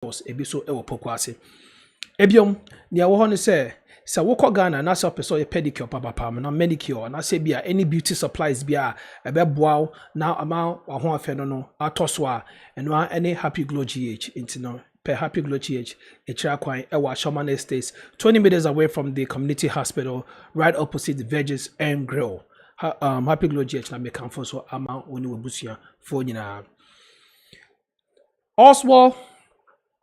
stores ebi so ɛwɔ Pokuase. Ebiom nea ɛwɔ hɔ ne sɛ wokɔ Ghana na sɛ ɔpɛ sɛ ɔyɛ pedicure papapam na manicure na sɛ bi a any beauty supplies bi a ɛbɛboa wo na ama w'ahoɔfɛ no atɔ so a ɛno a ɛne Happy Glow GH nti no per Happy Glow GH ekyira kwan ɛwɔ Ashoman Estates 20 meters away from the community hospital right opposite the Veggies and Grill. Happy Glow GH na mekamfo so ama woni wabusua fo nyinaa. Oswald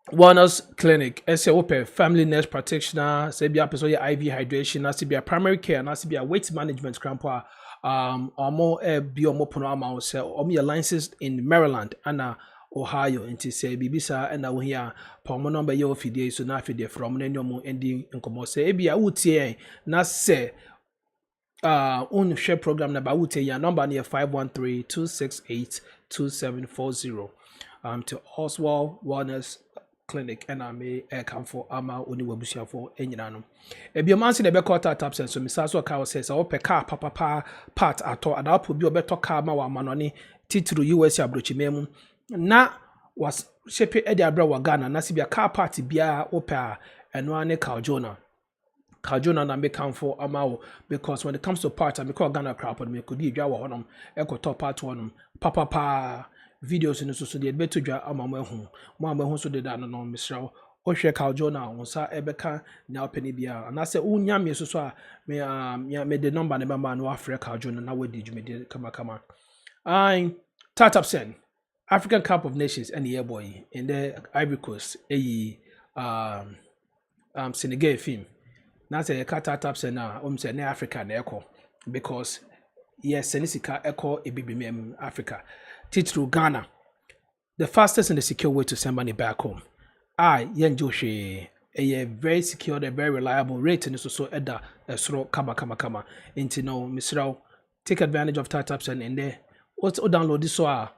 Wellness Clinic, SOP, family nurse practitioner, Sebia Pesoya IV hydration, Nasibia primary care, Nasibia weight management, Grandpa, or more biomoponama, or me licenses in Maryland, Anna, Ohio, and to say Bibisa, and now here, Palmo number yo fide, so now fide from Nenyomo ending in Comose, Ebia Utie, Nase, share program number Ute, ya number near 513-268-2740, to Oswald Wellness Clinic and I may come for ama oni wabusia for enyina ebiomansi de beko tap sense so misaso ka says o pe car papa part ato adapo bi obeto car ma wa manoni titru US abrochimemu na was shepe e de abra wa Ghana na sibia car part bia opa eno ane Kaljona na make come for ama because when it comes to part I me call Ghana crap me could be dwa wa honom e ko top part one papa videos in so de beto dwa amama hu mo amahu so de da no misraw o hwe Kaljona on sa ebeka na opani bia na se unya me so a me de number ne mama no afre Kaljona na wadi dwumede kama Tatap Sen African Cup of Nations and the boy in the Ivory Coast Senegal film na se ka Tatap Sen na se na Africa na ekọ because yes senisika ekọ ebibimem Africa Titru Ghana, the fastest and the secure way to send money back home. Yenjoshe, a very secure, a very reliable rate, and also edda sro kama. Into no, Mr. Take advantage of Tatap and there. What's download this for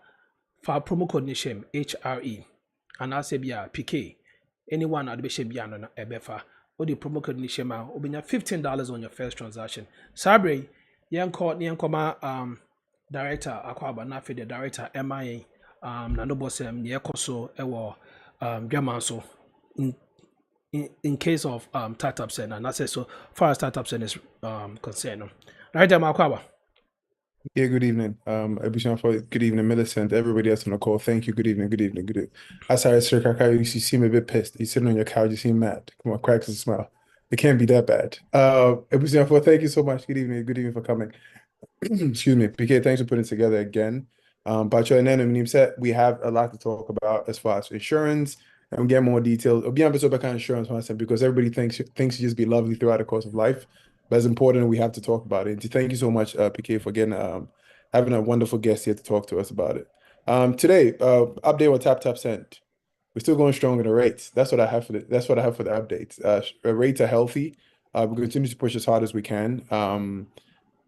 promo code nation HRE and I say PK. Anyone at the Bishop Biano Ebefa or the promo code Nishema will be $15 on your first transaction. Sabre, Yankoma Director Akwaba Nafi, the director MIA Nanobosem Yekoso Ewo Germanso in case of Tatap Sen and that's so far as Tatap Sen is concerned. Right there, Akwaba. Yeah, good evening. Good evening, Millicent. Everybody else on the call. Thank you. Good evening. I sorry, Sir Kaka, you seem a bit pissed. You're sitting on your couch, you seem mad. Come on, cracks a smile. It can't be that bad. Thank you so much. Good evening for coming. Excuse me, PK, thanks for putting it together again. But we have a lot to talk about as far as insurance and we get more details. Insurance because everybody thinks you just be lovely throughout the course of life. But it's important we have to talk about it. And thank you so much, PK, for getting having a wonderful guest here to talk to us about it. Today, update on Tatap Sen. We're still going strong in the rates. That's what I have for the updates. Rates are healthy. We continue to push as hard as we can.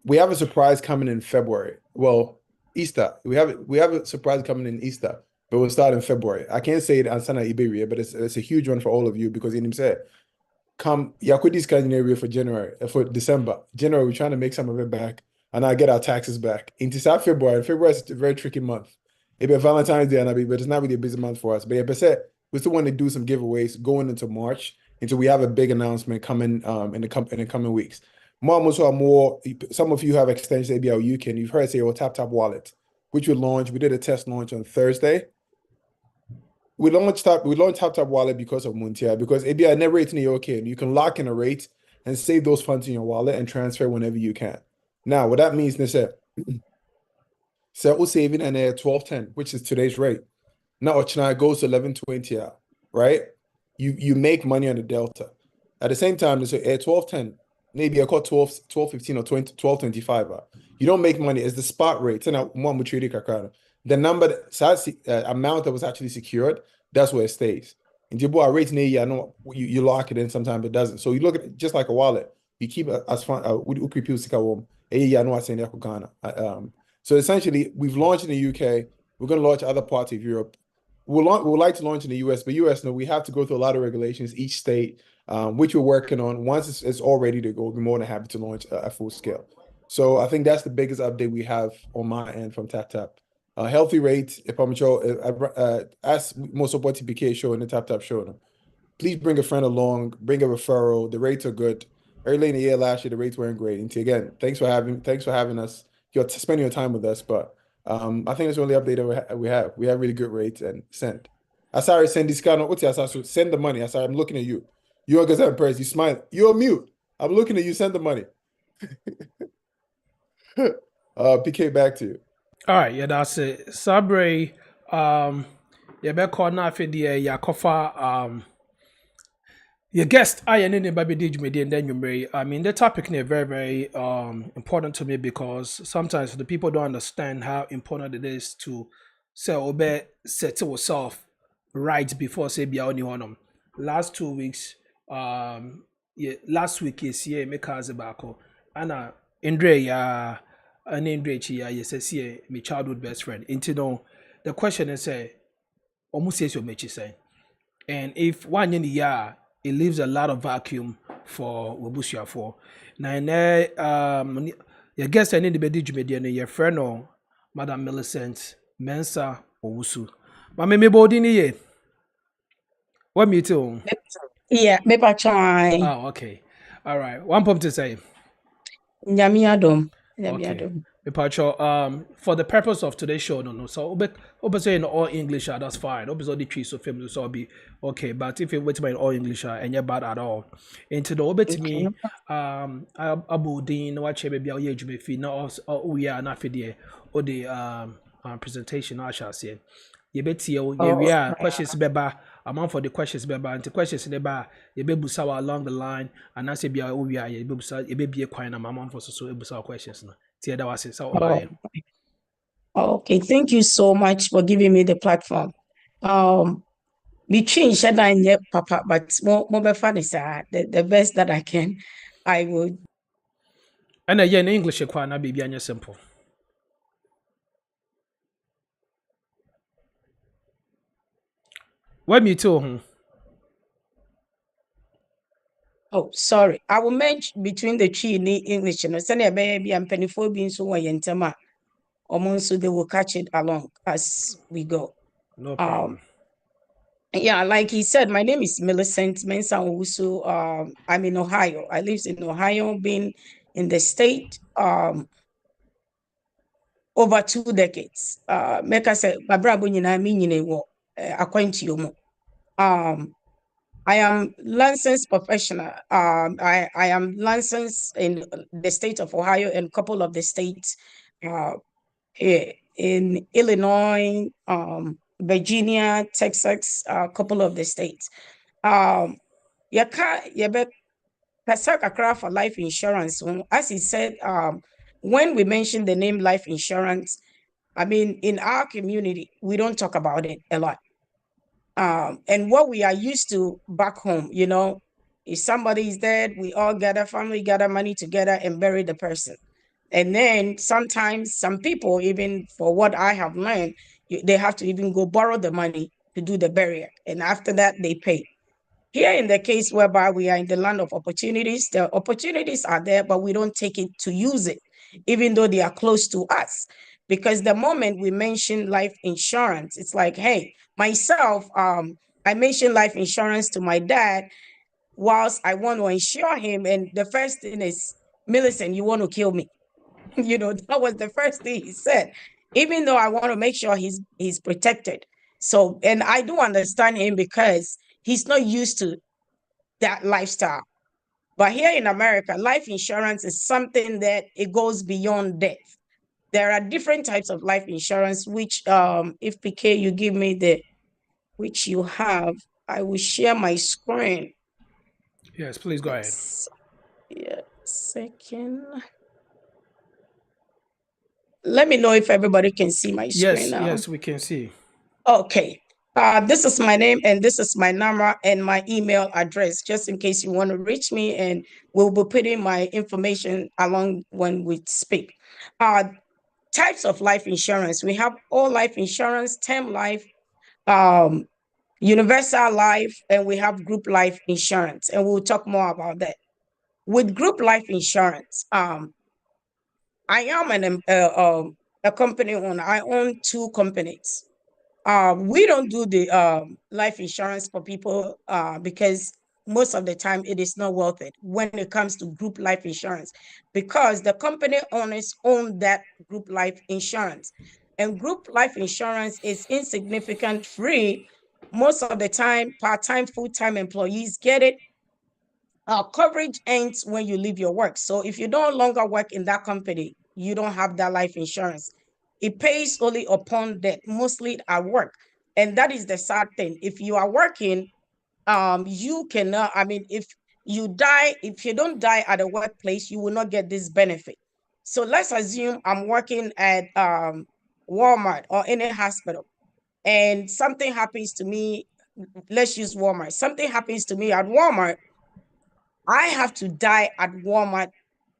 We have a surprise coming in February. Well, Easter. We have a surprise coming in Easter, but we'll start in February. I can't say it on Sana Iberia, but it's a huge one for all of you because in said, come Yakudi Scandinavia for December. January, we're trying to make some of it back, and I get our taxes back. Into February. February is a very tricky month. It'll be Valentine's Day, but it's not really a busy month for us. But yeah, we still want to do some giveaways going into March until we have a big announcement coming in the coming weeks. Some of you have extensions ABL UK, and you've heard say Tap Wallet, which we launched. We did a test launch on Thursday. We launched Tap Wallet because of Muntia, because ABL never rate in the UK, and you can lock in a rate and save those funds in your wallet and transfer whenever you can. Now, what that means is that we're saving an 1210, which is today's rate. Now, it goes to 1120, right? You make money on the delta. At the same time, there's a 1210. Maybe I call 12.15 or 12.25. You don't make money. It's the spot rate. The number, amount that was actually secured, that's where it stays. And you lock it in, sometimes it doesn't. So you look at it just like a wallet. You keep it as fun. So essentially, we've launched in the UK. We're going to launch other parts of Europe. We'd like to launch in the US, but US, we have to go through a lot of regulations, each state, which we're working on. Once it's all ready to go, we'll be more than happy to launch at full scale. So I think that's the biggest update we have on my end from TapTap. Healthy rate, if I'm sure, as most of what TPK show in the Tap show them. Please bring a friend along, bring a referral. The rates are good. Early in the year last year, the rates weren't great. And again, thanks for having us. You're spending your time with us. But I think it's the only update that we have. We have really good rates and send. Sorry, send this kind of what's your send the money. Sorry, I'm looking at you. You're a person. You smile. You're mute. I'm looking at you. Send the money. PK, back to you. All right, yeah, that's it. Sabre, yeah, be call na fe de ya kofa your guest I and anybody did me and then you marry. I mean the topic is very, very important to me because sometimes the people don't understand how important it is to say obey set yourself right before say be only one. Last 2 weeks, yeah, last week is here make us back. Anna Andre ya an Andre chi ya yes my childhood best friend. Into no the question is say almost says your mechi say. And if one in the year, it leaves a lot of vacuum for Wabusia for. Now, your guest and in the bedroom, your friend or Madam Millicent Mensa Owusu. Mamma me body ye. What me too? Yeah, me pa try. Oh, okay. All right. One point to say. Nyami adom. Okay. For the purpose of today's show, no. So, obviously in all English, that's fine. Obviously, the trees of film, so be okay. But if you wait in all English, and you're bad at all, into the obet me, Abu Dean, watch baby, I'll age me fee, no, we are not for the or the presentation, I shall say. You bet you, we are questions, beba. Amount for the questions, beba, and the questions in the bar, you be busawa along the line, and I say, be a we are, you be a quine, and my mom for so busawa questions. That was it. So, okay, thank you so much for giving me the platform. We changed and yet, Papa, but more fun is the best that I can. I would. And again, English, you can't be simple. What me too? Oh, sorry. I will merge between the tree in English. And send a baby and pennyfold being so yentama. So they will catch it along as we go. No problem. Yeah, like he said, my name is Millicent Mensa Owusu. I'm in Ohio. I live in Ohio, been in the state over 2 decades. Make us say, my brother, acquaint you. I am licensed professional. I am licensed in the state of Ohio and a couple of the states in Illinois, Virginia, Texas, a couple of the states. For life insurance. As he said, when we mention the name life insurance, I mean, in our community, we don't talk about it a lot. And what we are used to back home, if somebody is dead, we all family gather money together and bury the person. And then sometimes some people, even for what I have learned, they have to even go borrow the money to do the burial. And after that, they pay. Here in the case whereby we are in the land of opportunities, the opportunities are there, but we don't take it to use it, even though they are close to us. Because the moment we mention life insurance, it's like, hey, myself, I mentioned life insurance to my dad whilst I want to insure him. And the first thing is, Millicent, you want to kill me. That was the first thing he said, even though I want to make sure he's protected. So, and I do understand him because he's not used to that lifestyle. But here in America, life insurance is something that it goes beyond death. There are different types of life insurance, which if PK, you give me which you have, I will share my screen. Yes, please go ahead. Yeah, second. Let me know if everybody can see my screen now. Yes, we can see. Okay. This is my name and this is my number and my email address, just in case you want to reach me, and we'll be putting my information along when we speak. Types of life insurance. We have all life insurance, term life, universal life, and we have group life insurance. And we'll talk more about that. With group life insurance, I am a company owner. I own two companies. We don't do the life insurance for people because most of the time it is not worth it when it comes to group life insurance, because the company owners own that group life insurance, and group life insurance is insignificant free. Most of the time, part-time, full-time employees get it. Coverage ends when you leave your work. So if you no longer work in that company, you don't have that life insurance. It pays only upon death, mostly at work. And that is the sad thing. If you are working, you cannot, I mean, if you don't die at a workplace, you will not get this benefit. So let's assume I'm working at Walmart or any hospital, and something happens to me. Let's use Walmart. Something happens to me at Walmart. I have to die at Walmart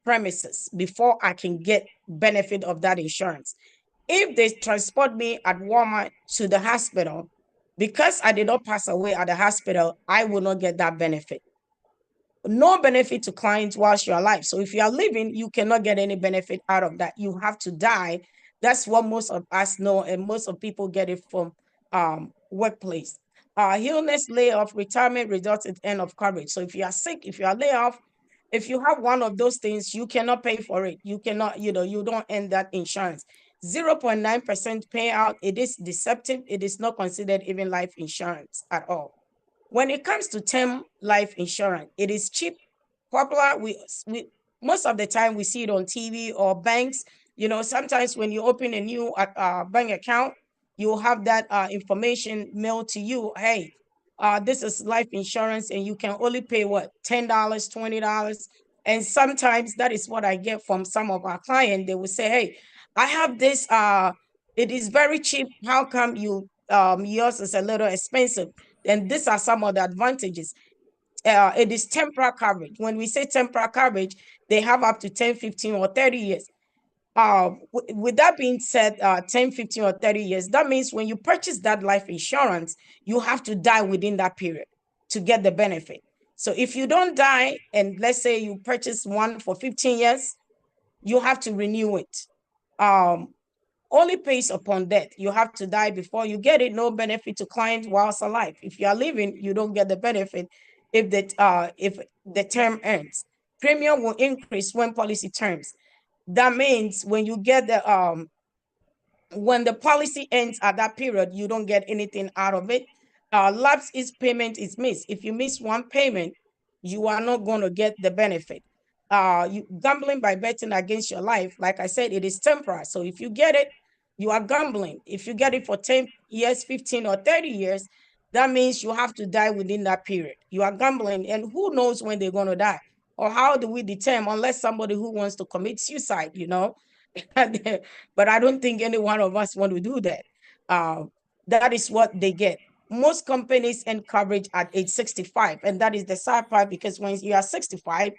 premises before I can get benefit of that insurance. If they transport me at Walmart to the hospital, because I did not pass away at the hospital, I will not get that benefit. No benefit to clients whilst you're alive. So if you are living, you cannot get any benefit out of that. You have to die. That's what most of us know, and most of people get it from workplace. Illness, layoff, retirement results in end of coverage. So if you are sick, if you are laid off, if you have one of those things, you cannot pay for it. You cannot, you don't end that insurance. 0.9% payout. It is deceptive. It is not considered even life insurance at all. When it comes to term life insurance, it is cheap, popular. We most of the time we see it on TV or banks. Sometimes when you open a new bank account, you'll have that information mailed to you. Hey, this is life insurance, and you can only pay what, $10, $20. And sometimes that is what I get from some of our clients. They will say, hey, I have this, it is very cheap. How come yours is a little expensive? And these are some of the advantages. It is temporary coverage. When we say temporary coverage, they have up to 10, 15, or 30 years. With that being said, 10, 15, or 30 years, that means when you purchase that life insurance, you have to die within that period to get the benefit. So if you don't die, and let's say you purchase one for 15 years, you have to renew it. Only pays upon death. You have to die before you get it. No benefit to client whilst alive. If you are living, you don't get the benefit if the term ends. Premium will increase when policy terms. That means when you get when the policy ends at that period, you don't get anything out of it. Lapse is payment is missed. If you miss one payment, you are not going to get the benefit. Gambling by betting against your life, like I said, it is temporary. So if you get it, you are gambling. If you get it for 10 years, 15 or 30 years, that means you have to die within that period. You are gambling, and who knows when they're going to die? Or how do we determine, unless somebody who wants to commit suicide, but I don't think any one of us want to do that. That is what they get. Most companies end coverage at age 65, and that is the sad part, because when you are 65,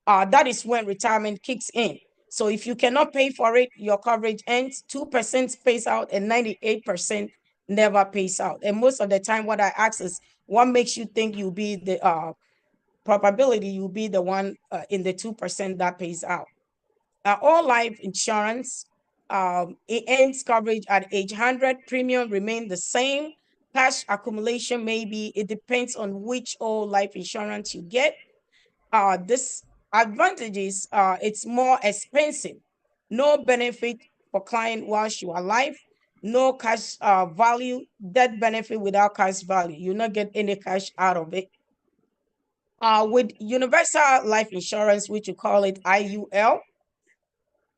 that is when retirement kicks in. So if you cannot pay for it, your coverage ends. 2% pays out, and 98% never pays out. And most of the time, what I ask is, what makes you think you'll be the probability you'll be the one in the 2% that pays out? All life insurance, it ends coverage at age 100. Premium remain the same. Cash accumulation, maybe it depends on which all life insurance you get. This advantages, it's more expensive. No benefit for client whilst you are alive. No cash value. Death benefit without cash value. You not get any cash out of it. With universal life insurance, which you call it IUL,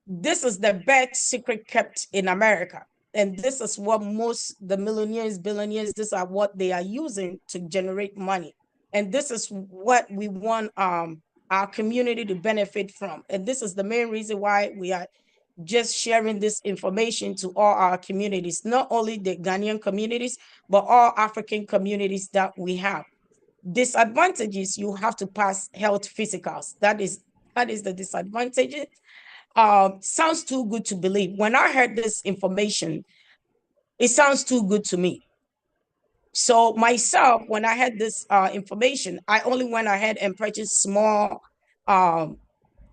this is the best secret kept in America. And this is what the millionaires, billionaires, these are what they are using to generate money. And this is what we want our community to benefit from. And this is the main reason why we are just sharing this information to all our communities, not only the Ghanaian communities, but all African communities that we have. Disadvantages, you have to pass health physicals. That is the disadvantage. Sounds too good to believe. When I heard this information, it sounds too good to me. So myself, when I had this information, I only went ahead and purchased small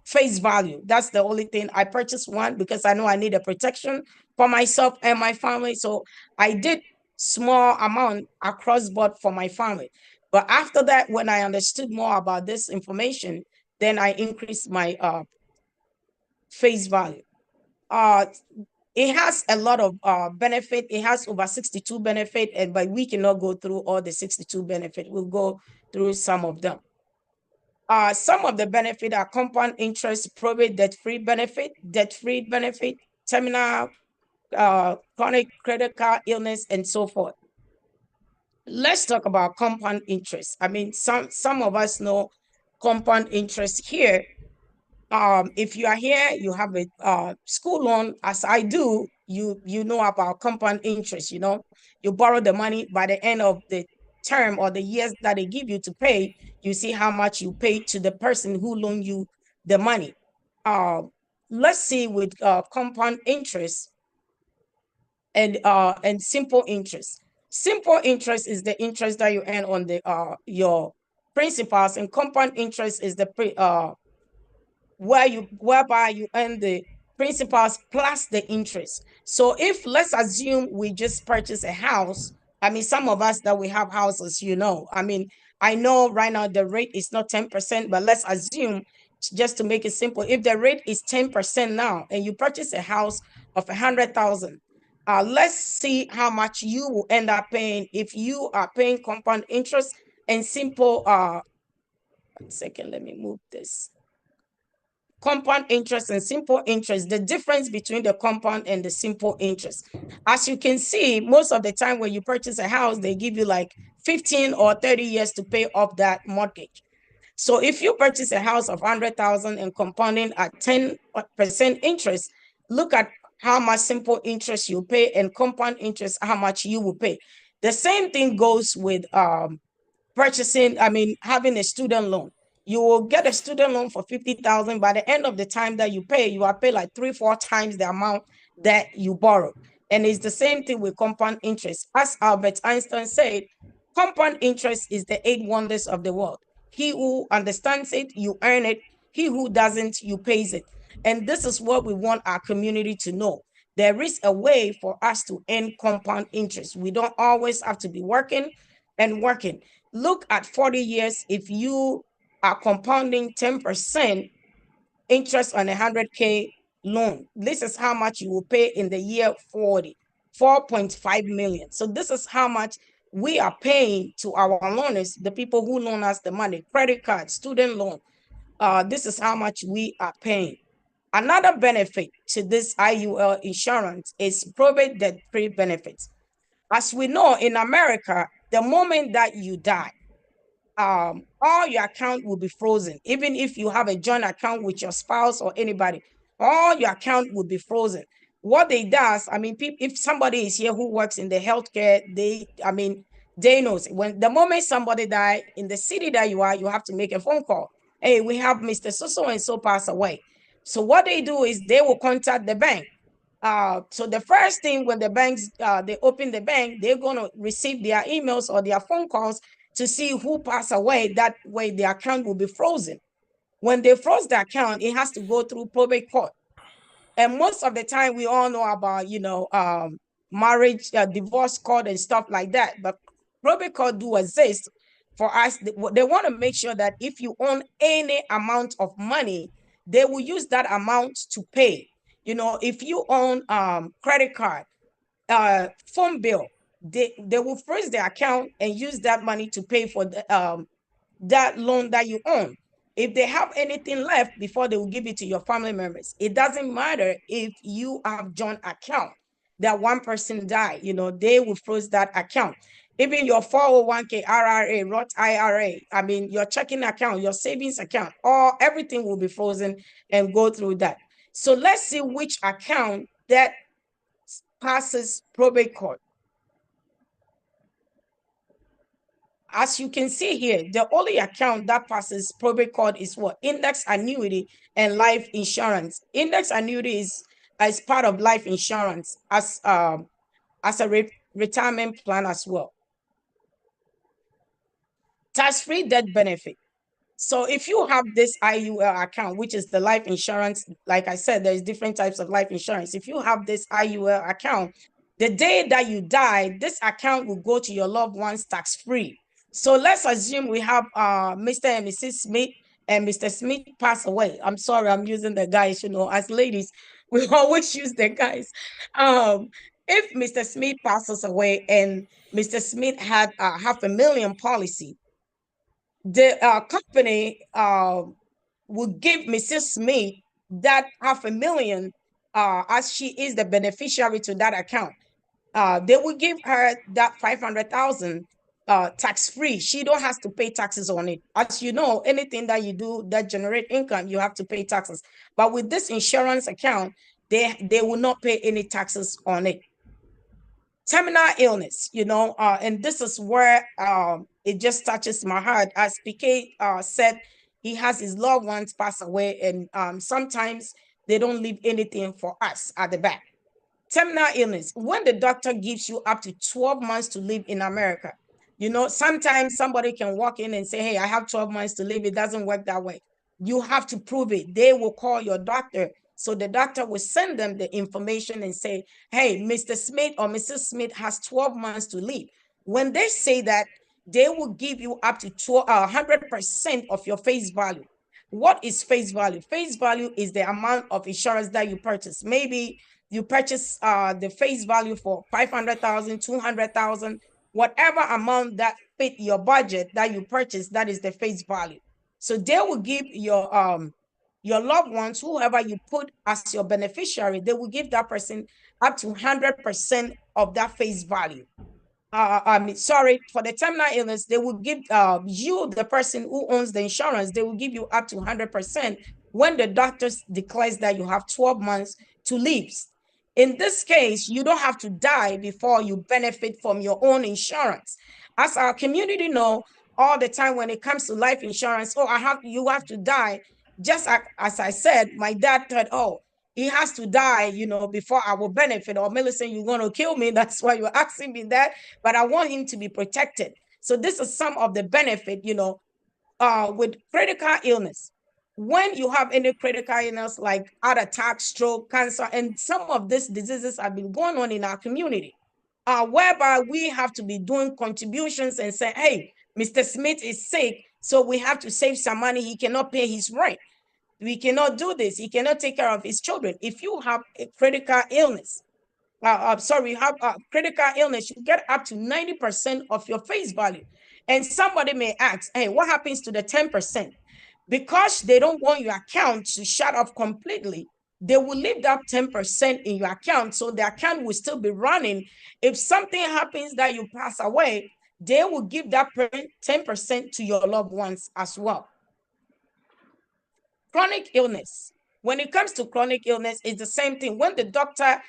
face value. That's the only thing. I purchased one because I know I need a protection for myself and my family. So I did small amount across board for my family. But after that, when I understood more about this information, then I increased my face value. It has a lot of benefit. It has over 62 benefit, but we cannot go through all the 62 benefit. We'll go through some of them. Some of the benefit are compound interest, probate, debt-free benefit, terminal, chronic credit card illness, and so forth. Let's talk about compound interest. I mean, some of us know compound interest here. If you are here, you have a school loan, as I do, you know about compound interest. You know, you borrow the money, by the end of the term or the years that they give you to pay, you see how much you pay to the person who loaned you the money. Let's see with compound interest and simple interest. Simple interest is the interest that you earn on the your principals, and compound interest is the whereby you earn the principals plus the interest. So if, let's assume, we just purchase a house. I mean, some of us that we have houses, you know, I mean, I know right now the rate is not 10%, but let's assume, just to make it simple, if the rate is 10% now and you purchase a house of 100,000, let's see how much you will end up paying if you are paying compound interest and simple. 1 second, let me move this. Compound interest and simple interest, the difference between the compound and the simple interest. As you can see, most of the time when you purchase a house, they give you like 15 or 30 years to pay off that mortgage. So if you purchase a house of 100,000 and compounding at 10% interest, look at how much simple interest you pay and compound interest, how much you will pay. The same thing goes with purchasing, I mean, having a student loan. You will get a student loan for 50,000. By the end of the time that you pay, you are paid like 3-4 times the amount that you borrowed. And it's the same thing with compound interest. As Albert Einstein said, compound interest is the 8 wonders of the world. He who understands it, you earn it. He who doesn't, you pays it. And this is what we want our community to know. There is a way for us to earn compound interest. We don't always have to be working and working. Look at 40 years. If you are compounding 10% interest on 100K loan, this is how much you will pay in the year 40, 4.5 million. So this is how much we are paying to our loaners, the people who loan us the money, credit card, student loan. This is how much we are paying. Another benefit to this IUL insurance is probate debt-free benefits. As we know, in America, the moment that you die, all your account will be frozen. Even if you have a joint account with your spouse or anybody, all your account will be frozen. What they does, I mean, if somebody is here who works in the healthcare, they know when the moment somebody die in the city that you are, you have to make a phone call. Hey, we have Mr. So and so pass away. So what they do is they will contact the bank. So the first thing when the banks, they open the bank, they're going to receive their emails or their phone calls to see who passed away. That way the account will be frozen. When they froze the account, it has to go through probate court. And most of the time we all know about, marriage, divorce court and stuff like that. But probate court do exist for us. They want to make sure that if you own any amount of money, they will use that amount to pay. You know, if you own credit card, phone bill, they will freeze the account and use that money to pay for the, that loan that you own. If they have anything left before they will give it to your family members, it doesn't matter if you have joint account that one person died, they will freeze that account. Even your 401k, RRA, Roth IRA, I mean, your checking account, your savings account, everything will be frozen and go through that. So let's see which account that passes probate court. As you can see here, the only account that passes probate court is what? Index annuity and life insurance. Index annuity is as part of life insurance as a retirement plan as well. Tax-free death benefit. So if you have this IUL account, which is the life insurance, like I said, there's different types of life insurance. If you have this IUL account, the day that you die, this account will go to your loved ones tax-free. So let's assume we have Mr. and Mrs. Smith, and Mr. Smith passed away. I'm sorry, I'm using the guys, as ladies, we always use the guys. If Mr. Smith passes away and Mr. Smith had a $500,000 policy, the company will give Mrs. Smith that $500,000 as she is the beneficiary to that account. They will give her that 500,000 tax-free. She don't have to pay taxes on it. As you know, anything that you do that generate income, you have to pay taxes. But with this insurance account, they will not pay any taxes on it. Terminal illness, and this is where it just touches my heart. As PK said, he has his loved ones pass away, and sometimes they don't leave anything for us at the back. Terminal illness, when the doctor gives you up to 12 months to live in America, sometimes somebody can walk in and say, hey, I have 12 months to live. It doesn't work that way. You have to prove it. They will call your doctor. So the doctor will send them the information and say, hey, Mr. Smith or Mrs. Smith has 12 months to live. When they say that, they will give you up to 100% of your face value. What is face value? Face value is the amount of insurance that you purchase. Maybe you purchase the face value for 500,000, 200,000, whatever amount that fit your budget that you purchase, that is the face value. So they will give your loved ones, whoever you put as your beneficiary, they will give that person up to 100% of that face value. For the terminal illness, they will give you, the person who owns the insurance, they will give you up to 100% when the doctor declares that you have 12 months to live. In this case, you don't have to die before you benefit from your own insurance. As our community know, all the time when it comes to life insurance, you have to die. Just as I said, my dad thought, he has to die, before I will benefit. Or Millicent, you're going to kill me. That's why you're asking me that. But I want him to be protected. So this is some of the benefit, with critical illness. When you have any critical illness like heart attack, stroke, cancer, and some of these diseases have been going on in our community, whereby we have to be doing contributions and say, hey, Mr. Smith is sick, so we have to save some money. He cannot pay his rent. We cannot do this. He cannot take care of his children. If you have a critical illness, critical illness, you get up to 90% of your face value. And somebody may ask, hey, what happens to the 10%? Because they don't want your account to shut off completely, they will leave that 10% in your account, so the account will still be running. If something happens that you pass away, they will give that 10% to your loved ones as well. Chronic illness. When it comes to chronic illness, it's the same thing. When the doctor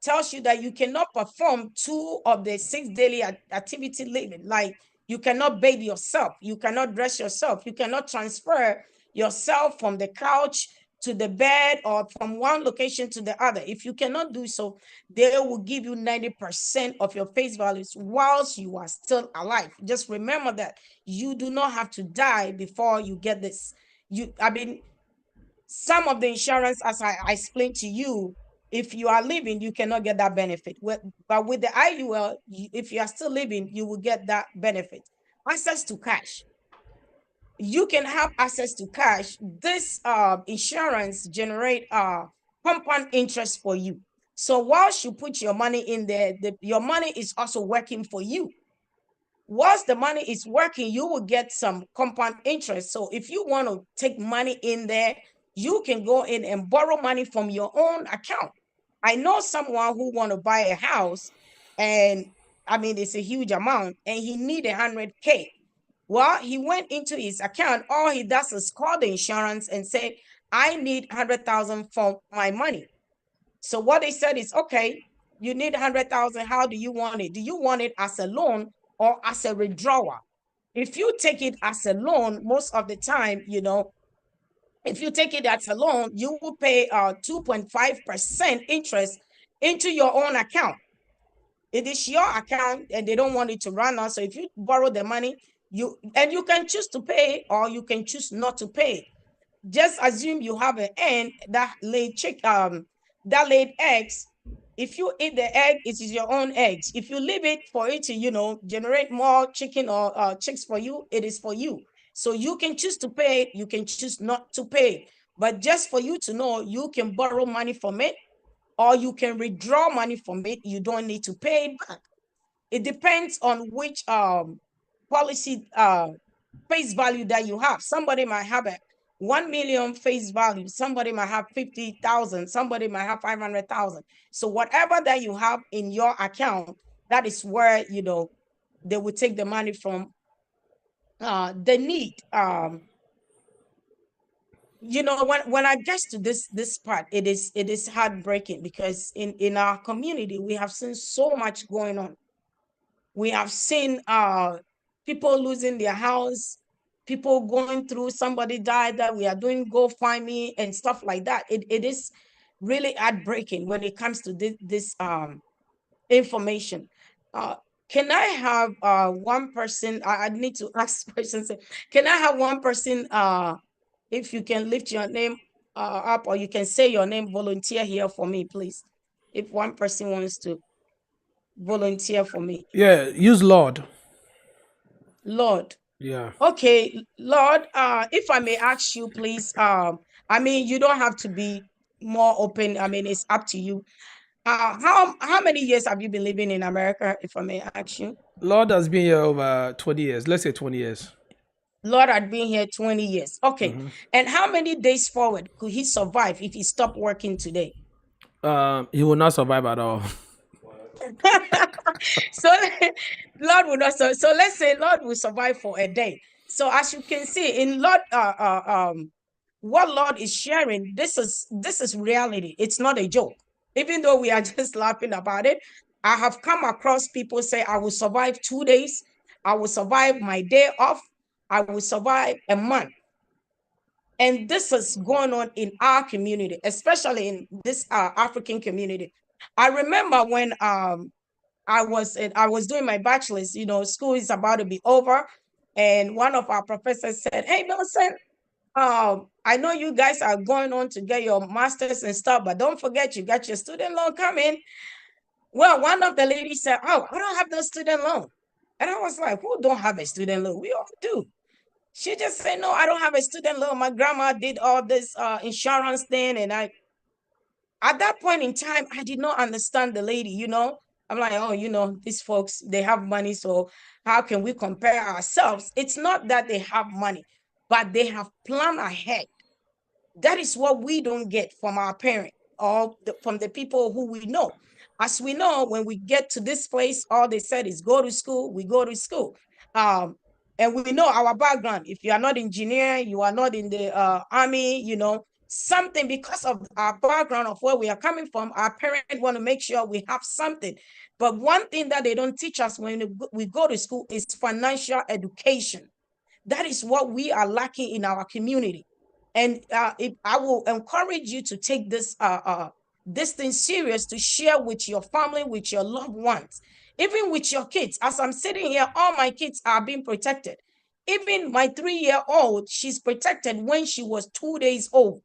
tells you that you cannot perform 2 of the 6 daily activity living, like you cannot bathe yourself, you cannot dress yourself, you cannot transfer yourself from the couch to the bed or from one location to the other. If you cannot do so, they will give you 90% of your face values whilst you are still alive. Just remember that you do not have to die before you get this. Some of the insurance, as I explained to you, if you are living, you cannot get that benefit. But with the IUL, if you are still living, you will get that benefit. Access to cash. You can have access to cash. This insurance generate compound interest for you. So whilst you put your money in there, your money is also working for you. Whilst the money is working, you will get some compound interest. So if you want to take money in there, you can go in and borrow money from your own account. I know someone who want to buy a house, and it's a huge amount, and he need 100K. Well, he went into his account. All he does is call the insurance and say, I need 100,000 for my money. So what they said is, okay, you need 100,000. How do you want it? Do you want it as a loan or as a withdrawal? If you take it as a loan, most of the time, if you take it as a loan, you will pay 2.5% interest into your own account. It is your account and they don't want it to run out. So if you borrow the money, You can choose to pay or you can choose not to pay. Just assume you have an hen that laid eggs. If you eat the egg, it is your own eggs. If you leave it for it to, generate more chicken or chicks for you, it is for you. So you can choose to pay, you can choose not to pay. But just for you to know, you can borrow money from it or you can withdraw money from it. You don't need to pay it back. It depends on which policy face value that you have. Somebody might have a 1 million face value. Somebody might have 50,000. Somebody might have 500,000. So whatever that you have in your account, that is where, they will take the money from. The need, when I get to this part, it is heartbreaking because in our community, we have seen so much going on. We have seen people losing their house, people going through, somebody died, that we are doing GoFundMe and stuff like that. It is really heartbreaking when it comes to this information. Can I have one person? I need to ask questions. Can I have one person, if you can lift your name up or you can say your name, volunteer here for me, please. If one person wants to volunteer for me. Yeah, use Lord. Lord. Yeah. Okay, Lord, if I may ask you, please, you don't have to be more open. It's up to you. How many years have you been living in America, if I may ask you? Lord has been here over 20 years. Let's say 20 years. Lord had been here 20 years. Okay. And how many days forward could he survive if he stopped working today? He will not survive at all. So Lord will not. So let's say Lord will survive for a day. So as you can see in Lord, what Lord is sharing, this is reality. It's not a joke. Even though we are just laughing about it, I have come across people say, I will survive 2 days. I will survive my day off. I will survive a month. And this is going on in our community, especially in this African community. I remember when I was doing my bachelor's, school is about to be over. And one of our professors said, hey, Millicent, I know you guys are going on to get your master's and stuff, but don't forget you got your student loan coming. Well, one of the ladies said, oh, I don't have no student loan. And I was like, who don't have a student loan? We all do. She just said, no, I don't have a student loan. My grandma did all this insurance thing. And at that point in time, I did not understand the lady, I'm like, oh, these folks, they have money. So how can we compare ourselves? It's not that they have money, but they have planned ahead. That is what we don't get from our parents or from the people who we know. As we know, when we get to this place, all they said is go to school, we go to school. And we know our background. If you are not engineer, you are not in the army, something, because of our background of where we are coming from, our parents want to make sure we have something. But one thing that they don't teach us when we go to school is financial education. That is what we are lacking in our community. And I will encourage you to take this thing serious, to share with your family, with your loved ones, even with your kids. As I'm sitting here, all my kids are being protected. Even my 3-year-old, she's protected when she was 2 days old.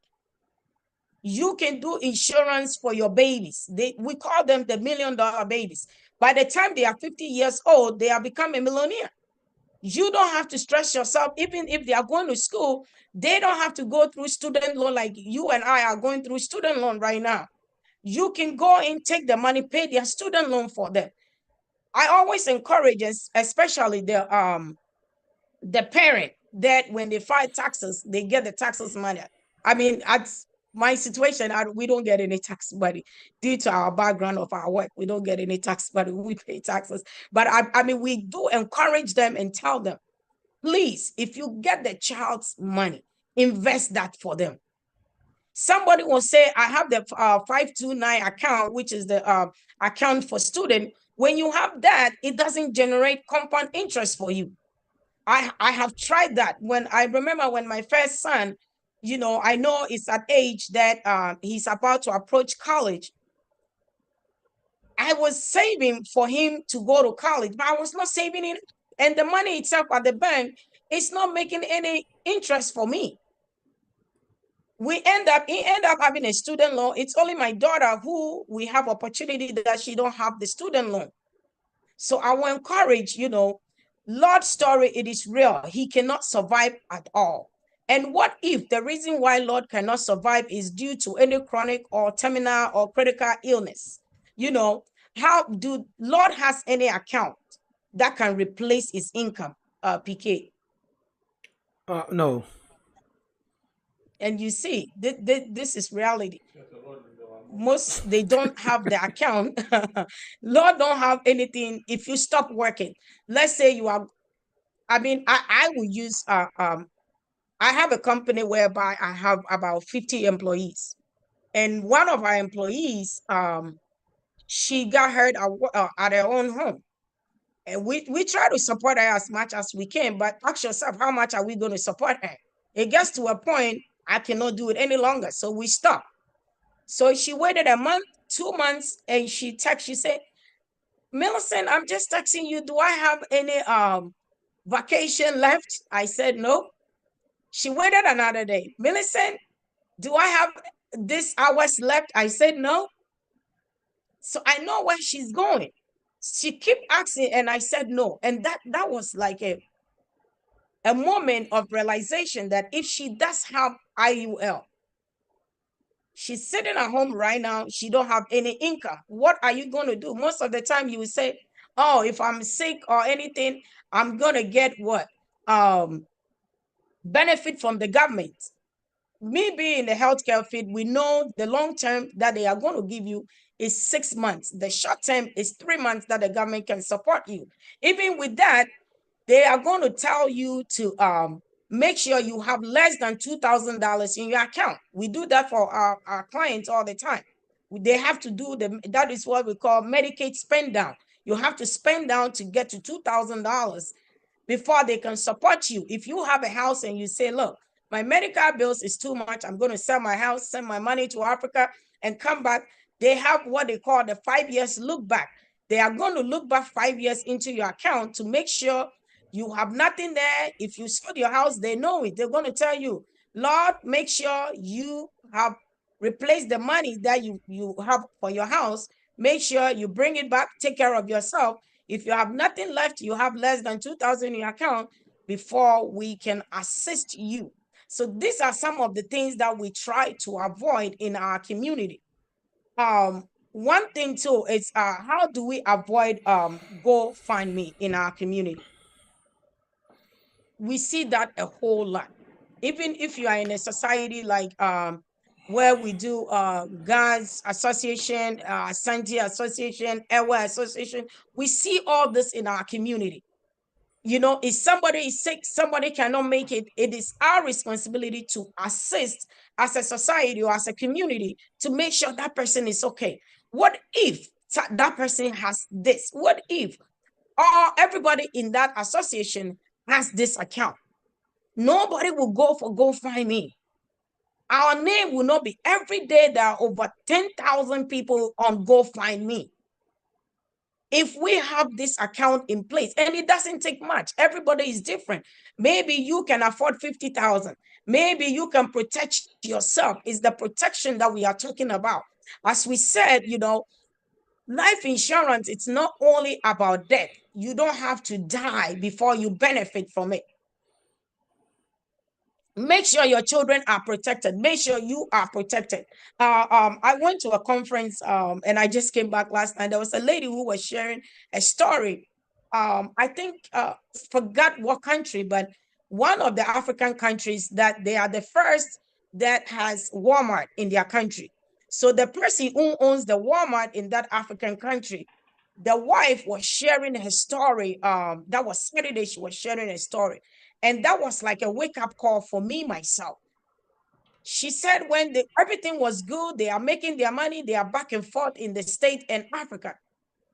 You can do insurance for your babies. We call them the $1 million babies. By the time they are 50 years old, they have become a millionaire. You don't have to stress yourself. Even if they are going to school, they don't have to go through student loan like you and I are going through student loan right now. You can go and take the money, pay their student loan for them. I always encourage, especially the parent, that when they file taxes, they get the taxes money. At my situation, we don't get any tax money due to our background of our work. We don't get any tax money. We pay taxes. But we do encourage them and tell them, please, if you get the child's money, invest that for them. Somebody will say, I have the 529 account, which is the account for student. When you have that, it doesn't generate compound interest for you. I have tried that. When I remember when my first son, I know it's at age that he's about to approach college. I was saving for him to go to college, but I was not saving it And the money itself at the bank is not making any interest for me. He end up having a student loan. It's only my daughter who we have opportunity that she don't have the student loan. So I will encourage, Lord's story, it is real. He cannot survive at all. And what if the reason why Lord cannot survive is due to any chronic or terminal or critical illness? How do Lord has any account that can replace his income, PK? No. And you see, this is reality. Most, they don't have the account. Lord don't have anything. If you stop working, let's say you are, I will use, I have a company whereby I have about 50 employees. And one of our employees, she got hurt at her own home. And we try to support her as much as we can, but ask yourself, how much are we going to support her? It gets to a point, I cannot do it any longer. So we stop. So she waited a month, 2 months, and she said, Millicent, I'm just texting you. Do I have any vacation left? I said, no. She waited another day. Millicent, do I have this hours left? I said, no. So I know where she's going. She kept asking, and I said, no. And that was like a moment of realization that if she does have IUL, she's sitting at home right now. She don't have any income. What are you going to do? Most of the time you will say, oh, if I'm sick or anything, I'm going to get what? Benefit from the government. Me being in the healthcare field, we know the long term that they are going to give you is 6 months. The short term is 3 months that the government can support you. Even with that, they are going to tell you to make sure you have less than $2,000 in your account. We do that for our clients all the time. They have to do that is what we call Medicaid spend down. You have to spend down to get to $2,000 before they can support you. If you have a house and you say, look, my medical bills is too much, I'm going to sell my house, send my money to Africa and come back. They have what they call the 5 years look back. They are going to look back 5 years into your account to make sure you have nothing there. If you sold your house, they know it. They're going to tell you, Lord, make sure you have replaced the money that you have for your house. Make sure you bring it back, take care of yourself. If you have nothing left, you have less than 2,000 in your account before we can assist you. So these are some of the things that we try to avoid in our community. One thing too is how do we avoid GoFundMe in our community? We see that a whole lot. Even if you are in a society like where we do GANS Association, Sanji Association, Ewa Association, we see all this in our community. If somebody is sick, somebody cannot make it, it is our responsibility to assist as a society or as a community to make sure that person is okay. What if that person has this? What if everybody in that association has this account? Nobody will go for GoFundMe. Our name will not be. Every day there are over 10,000 people on GoFundMe. If we have this account in place, and it doesn't take much, everybody is different. Maybe you can afford 50,000. Maybe you can protect yourself. It's the protection that we are talking about. As we said, life insurance, it's not only about death. You don't have to die before you benefit from it. Make sure your children are protected. Make sure you are protected. I went to a conference and I just came back last night. There was a lady who was sharing a story. I think, forgot what country, but one of the African countries that they are the first that has Walmart in their country. So the person who owns the Walmart in that African country, the wife was sharing her story. That was Saturday, she was sharing a story. And that was like a wake-up call for me, myself. She said when everything was good, they are making their money, they are back and forth in the States and Africa.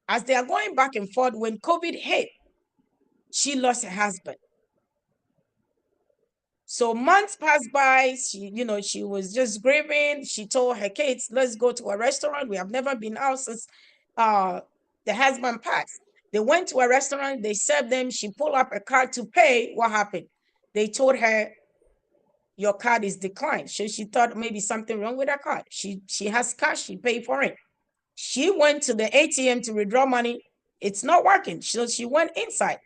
As they are going back and forth, when COVID hit, she lost her husband. So months passed by, she was just grieving. She told her kids, let's go to a restaurant. We have never been out since the husband passed. They went to a restaurant, they served them, she pulled up a card to pay. What happened? They told her, your card is declined. So she thought maybe something wrong with her card. She has cash, she paid for it. She went to the ATM to withdraw money. It's not working. So she went inside.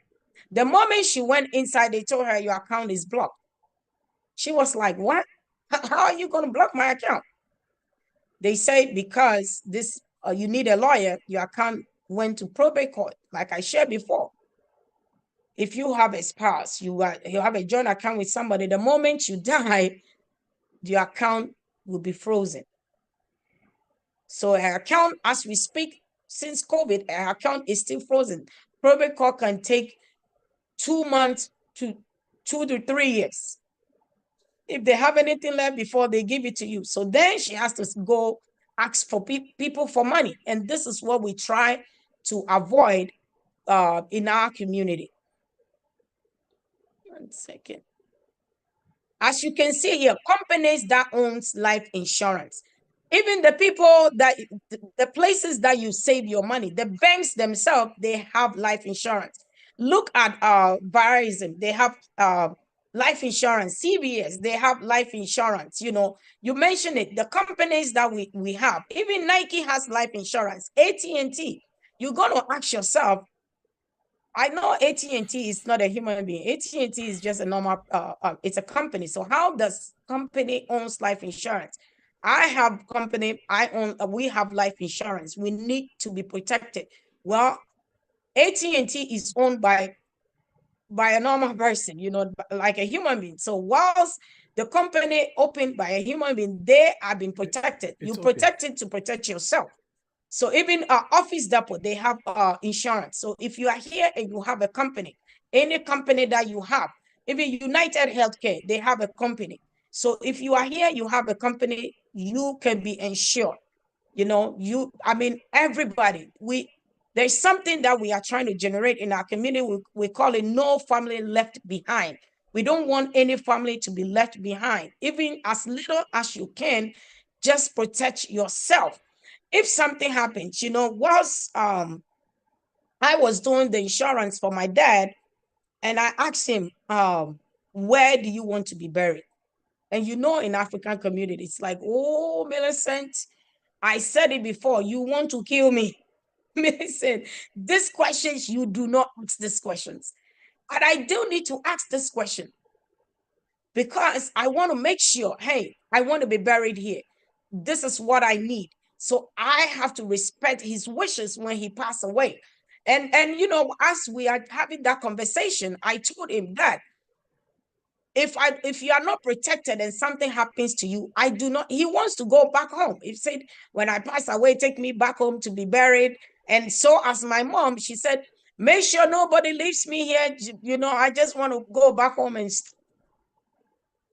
The moment she went inside, they told her your account is blocked. She was like, what? How are you going to block my account? They say because this you need a lawyer, your account went to probate court, like I shared before. If you have a spouse, you have a joint account with somebody, the moment you die, your account will be frozen. So her account, as we speak, since COVID, her account is still frozen. Probate court can take 2 months to 2 to 3 years. If they have anything left before they give it to you. So then she has to go ask for people for money. And this is what we try to avoid in our community. 1 second. As you can see here, companies that owns life insurance, even the people that, the places that you save your money, the banks themselves, they have life insurance. Look at Verizon, they have life insurance. CVS, they have life insurance. You know, you mentioned it, the companies that we have, even Nike has life insurance. AT&T, you're going to ask yourself, I know AT&T is not a human being. AT&T is just a normal, it's a company. So how does company owns life insurance? I have company, I own, we have life insurance. We need to be protected. Well, AT&T is owned by a normal person, you know, like a human being. So whilst the company owned by a human being, they are being protected. You protect it to protect yourself. So even Office Depot, they have insurance. So if you are here and you have a company, any company that you have, even United Healthcare, they have a company. So if you are here, you have a company, you can be insured. You know, I mean, everybody, there's something that we are trying to generate in our community. We call it no family left behind. We don't want any family to be left behind. Even as little as you can, just protect yourself. If something happens, you know, whilst I was doing the insurance for my dad, and I asked him, where do you want to be buried? And you know, in African communities, like, oh, Millicent, I said it before, you want to kill me. Millicent, these questions, you do not ask these questions. But I do need to ask this question because I want to make sure, hey, I want to be buried here. This is what I need. So I have to respect his wishes when he passed away. And you know, as we are having that conversation, I told him that if you are not protected and something happens to you, I do not, he wants to go back home. He said, when I pass away, take me back home to be buried. And so as my mom, she said, make sure nobody leaves me here. You know, I just want to go back home. And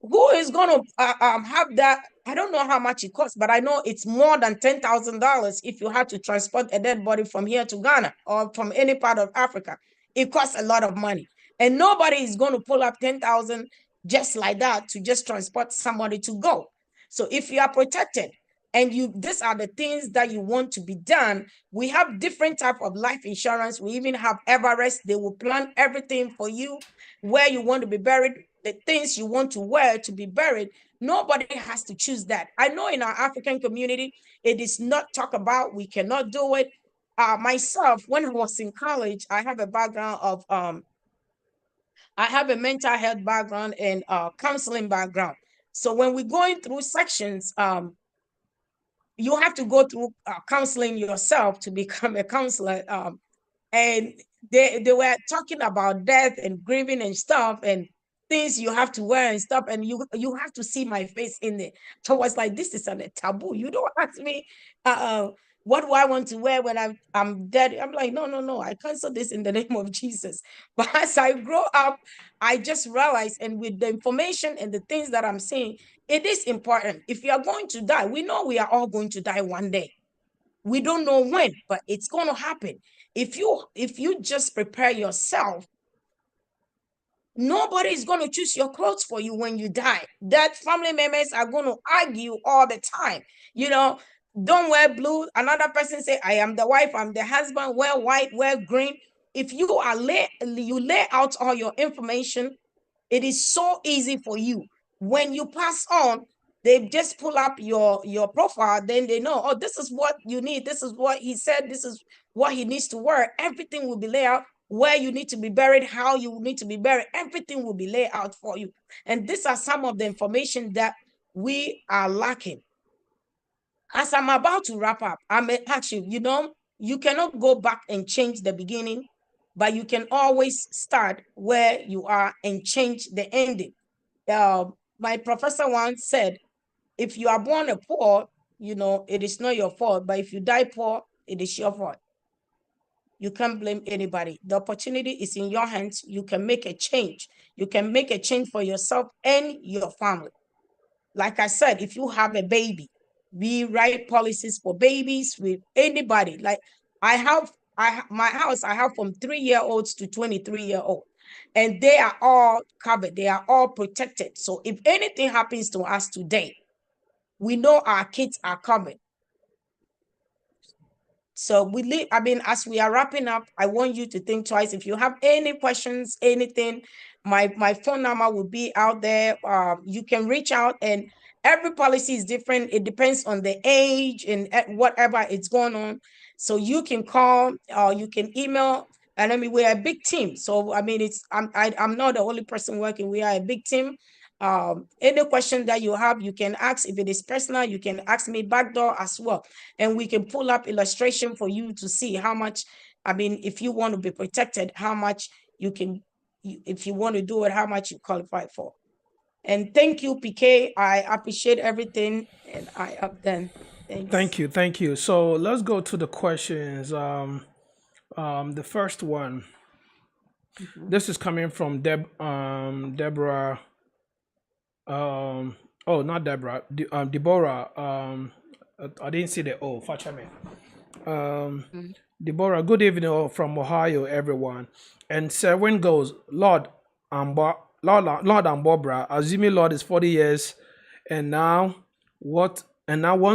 who is going to have that? I don't know how much it costs, but I know it's more than $10,000 if you had to transport a dead body from here to Ghana or from any part of Africa. It costs a lot of money. And nobody is going to pull up 10,000 just like that to just transport somebody to go. So if you are protected and these are the things that you want to be done, we have different type of life insurance. We even have Everest. They will plan everything for you, where you want to be buried, the things you want to wear to be buried. Nobody has to choose that. I know in our African community, it is not talked about. We cannot do it. Myself, when I was in college, I have a background of I have a mental health background and counseling background. So when we're going through sections, you have to go through counseling yourself to become a counselor. And they were talking about death and grieving and stuff and things you have to wear and stuff. And you have to see my face in there. So I was like, this is a taboo. You don't ask me what do I want to wear when I'm dead? I'm like, no, I cancel this in the name of Jesus. But as I grow up, I just realized, and with the information and the things that I'm saying, it is important. If you are going to die, we know we are all going to die one day. We don't know when, but it's going to happen. If you just prepare yourself, nobody is going to choose your clothes for you when you die. That family members are going to argue all the time. You know, don't wear blue. Another person say, I am the wife, I'm the husband, wear white, wear green. if you are you lay out all your information, it is so easy for you. When you pass on, they just pull up your profile, then they know, oh, this is what you need, this is what he said, this is what he needs to wear. Everything will be laid out, where you need to be buried, how you need to be buried, everything will be laid out for you. And these are some of the information that we are lacking. As I'm about to wrap up, I may ask you, you cannot go back and change the beginning, but you can always start where you are and change the ending. My professor once said, if you are born a poor, it is not your fault, but if you die poor, it is your fault. You can't blame anybody. The opportunity is in your hands. You can make a change. You can make a change for yourself and your family. Like I said, if you have a baby, we write policies for babies with anybody. Like my house, I have from 3-year-olds to 23-year-old, and they are all covered. They are all protected. So if anything happens to us today, we know our kids are covered. So as we are wrapping up, I want you to think twice. If you have any questions, anything, my phone number will be out there. You can reach out, and every policy is different. It depends on the age and whatever it's going on. So you can call or you can email. And we're a big team. So I'm not the only person working. We are a big team. Any question that you have, you can ask. If it is personal, you can ask me backdoor as well, and we can pull up illustration for you to see how much, if you want to be protected, how much you can, if you want to do it, how much you qualify for. And thank you, PK. I appreciate everything, and I am done. Thanks. Thank you. So let's go to the questions. The first one. This is coming from Deborah. Not Deborah. Deborah. I didn't see the O. Fachame. Deborah. Good evening from Ohio, everyone. And Serwin goes, Lord and Barbara. Assuming Lord is 40 years, and now wants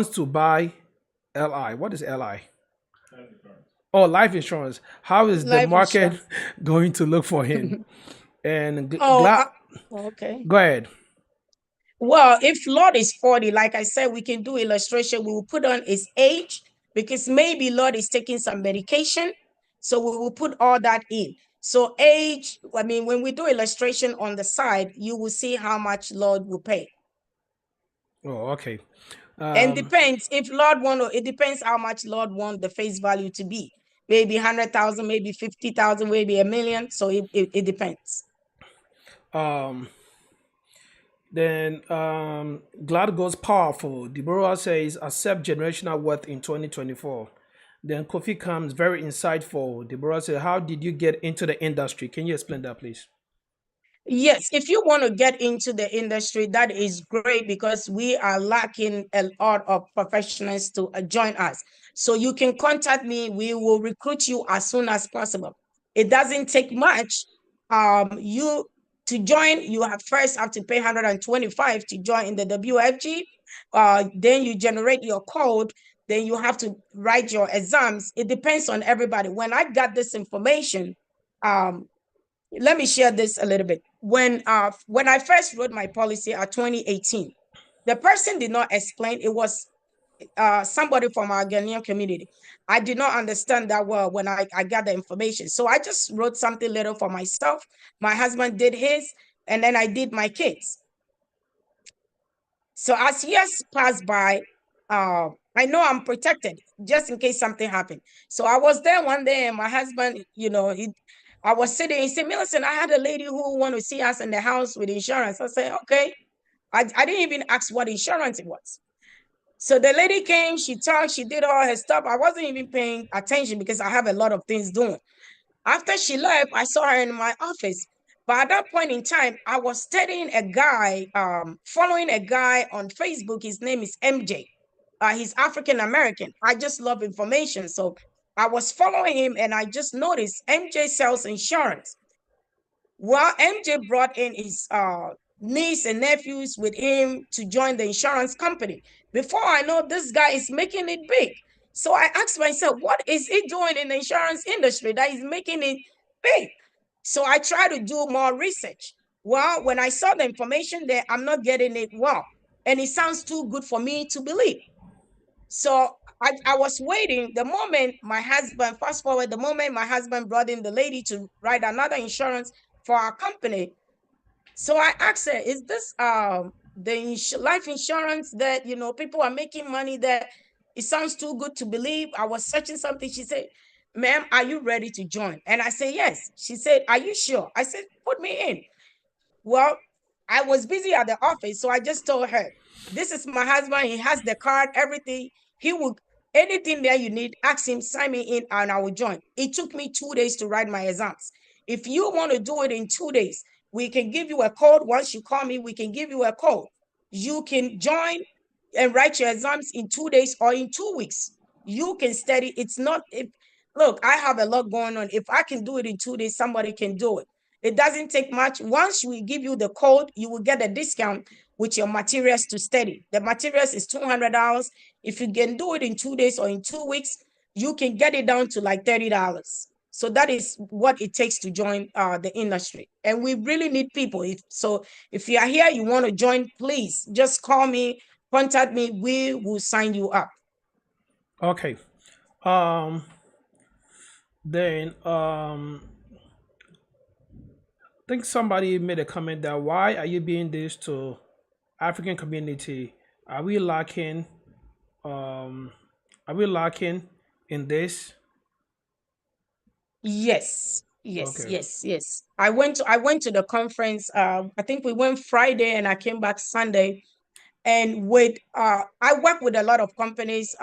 to buy LI. What is LI? Oh, life insurance. How is the market going to look for him? And okay. Go ahead. Well, if Lord is 40, like I said, we can do illustration. We will put on his age, because maybe Lord is taking some medication. So we will put all that in. So age, when we do illustration on the side, you will see how much Lord will pay. Oh, okay. And depends if Lord it depends how much Lord want the face value to be. Maybe 100,000, maybe 50,000, maybe $1 million. So it depends. Then Glad goes powerful. Deborah says accept generational wealth in 2024. Then Kofi comes very insightful. Deborah says, how did you get into the industry? Can you explain that, please? Yes, if you want to get into the industry, that is great, because we are lacking a lot of professionals to join us. So you can contact me. We will recruit you as soon as possible. It doesn't take much. To join, you first have to pay $125 to join in the WFG. Then you generate your code. Then you have to write your exams. It depends on everybody. When I got this information, let me share this a little bit. When I first wrote my policy at 2018, the person did not explain. It was somebody from our Ghanaian community. I did not understand that well when I got the information. So I just wrote something little for myself. My husband did his, and then I did my kids. So as years pass by, I know I'm protected just in case something happened. So I was there one day, and my husband, I was sitting, he said, Millicent, I had a lady who wanted to see us in the house with insurance. I said, okay. I didn't even ask what insurance it was. So the lady came, she talked, she did all her stuff. I wasn't even paying attention because I have a lot of things doing. After she left, I saw her in my office. But at that point in time, I was studying a guy, following a guy on Facebook. His name is MJ. He's African American. I just love information. So I was following him, and I just noticed MJ sells insurance. Well, MJ brought in his niece and nephews with him to join the insurance company. Before I know, this guy is making it big. So I asked myself, what is he doing in the insurance industry that is making it big? So I try to do more research. Well, when I saw the information there, I'm not getting it well. And it sounds too good for me to believe. So I was waiting. The moment my husband, fast forward, the moment my husband brought in the lady to write another insurance for our company. So I asked her, is this the life insurance that, you know, people are making money that it sounds too good to believe? I was searching something. She said, ma'am, are you ready to join? And I said, yes. She said, are you sure? I said, put me in. Well, I was busy at the office, so I just told her, this is my husband. He has the card, everything. He will, anything that you need, ask him, sign me in, and I will join. It took me 2 days to write my exams. If you want to do it in 2 days, we can give you a code. Once you call me, we can give you a code. You can join and write your exams in 2 days or in 2 weeks. You can study. It's not, if, look, I have a lot going on. If I can do it in 2 days, somebody can do it. It doesn't take much. Once we give you the code, you will get a discount with your materials to study. The materials is $200. If you can do it in 2 days or in 2 weeks, you can get it down to like $30. So that is what it takes to join the industry. And we really need people. If you are here, you want to join, please just call me, contact me. We will sign you up. Okay. Then I think somebody made a comment that why are you being this to African community? Are we lacking? Are we lacking in this? Yes, Okay. yes. I went to the conference. I think we went Friday and I came back Sunday. And with I work with a lot of companies,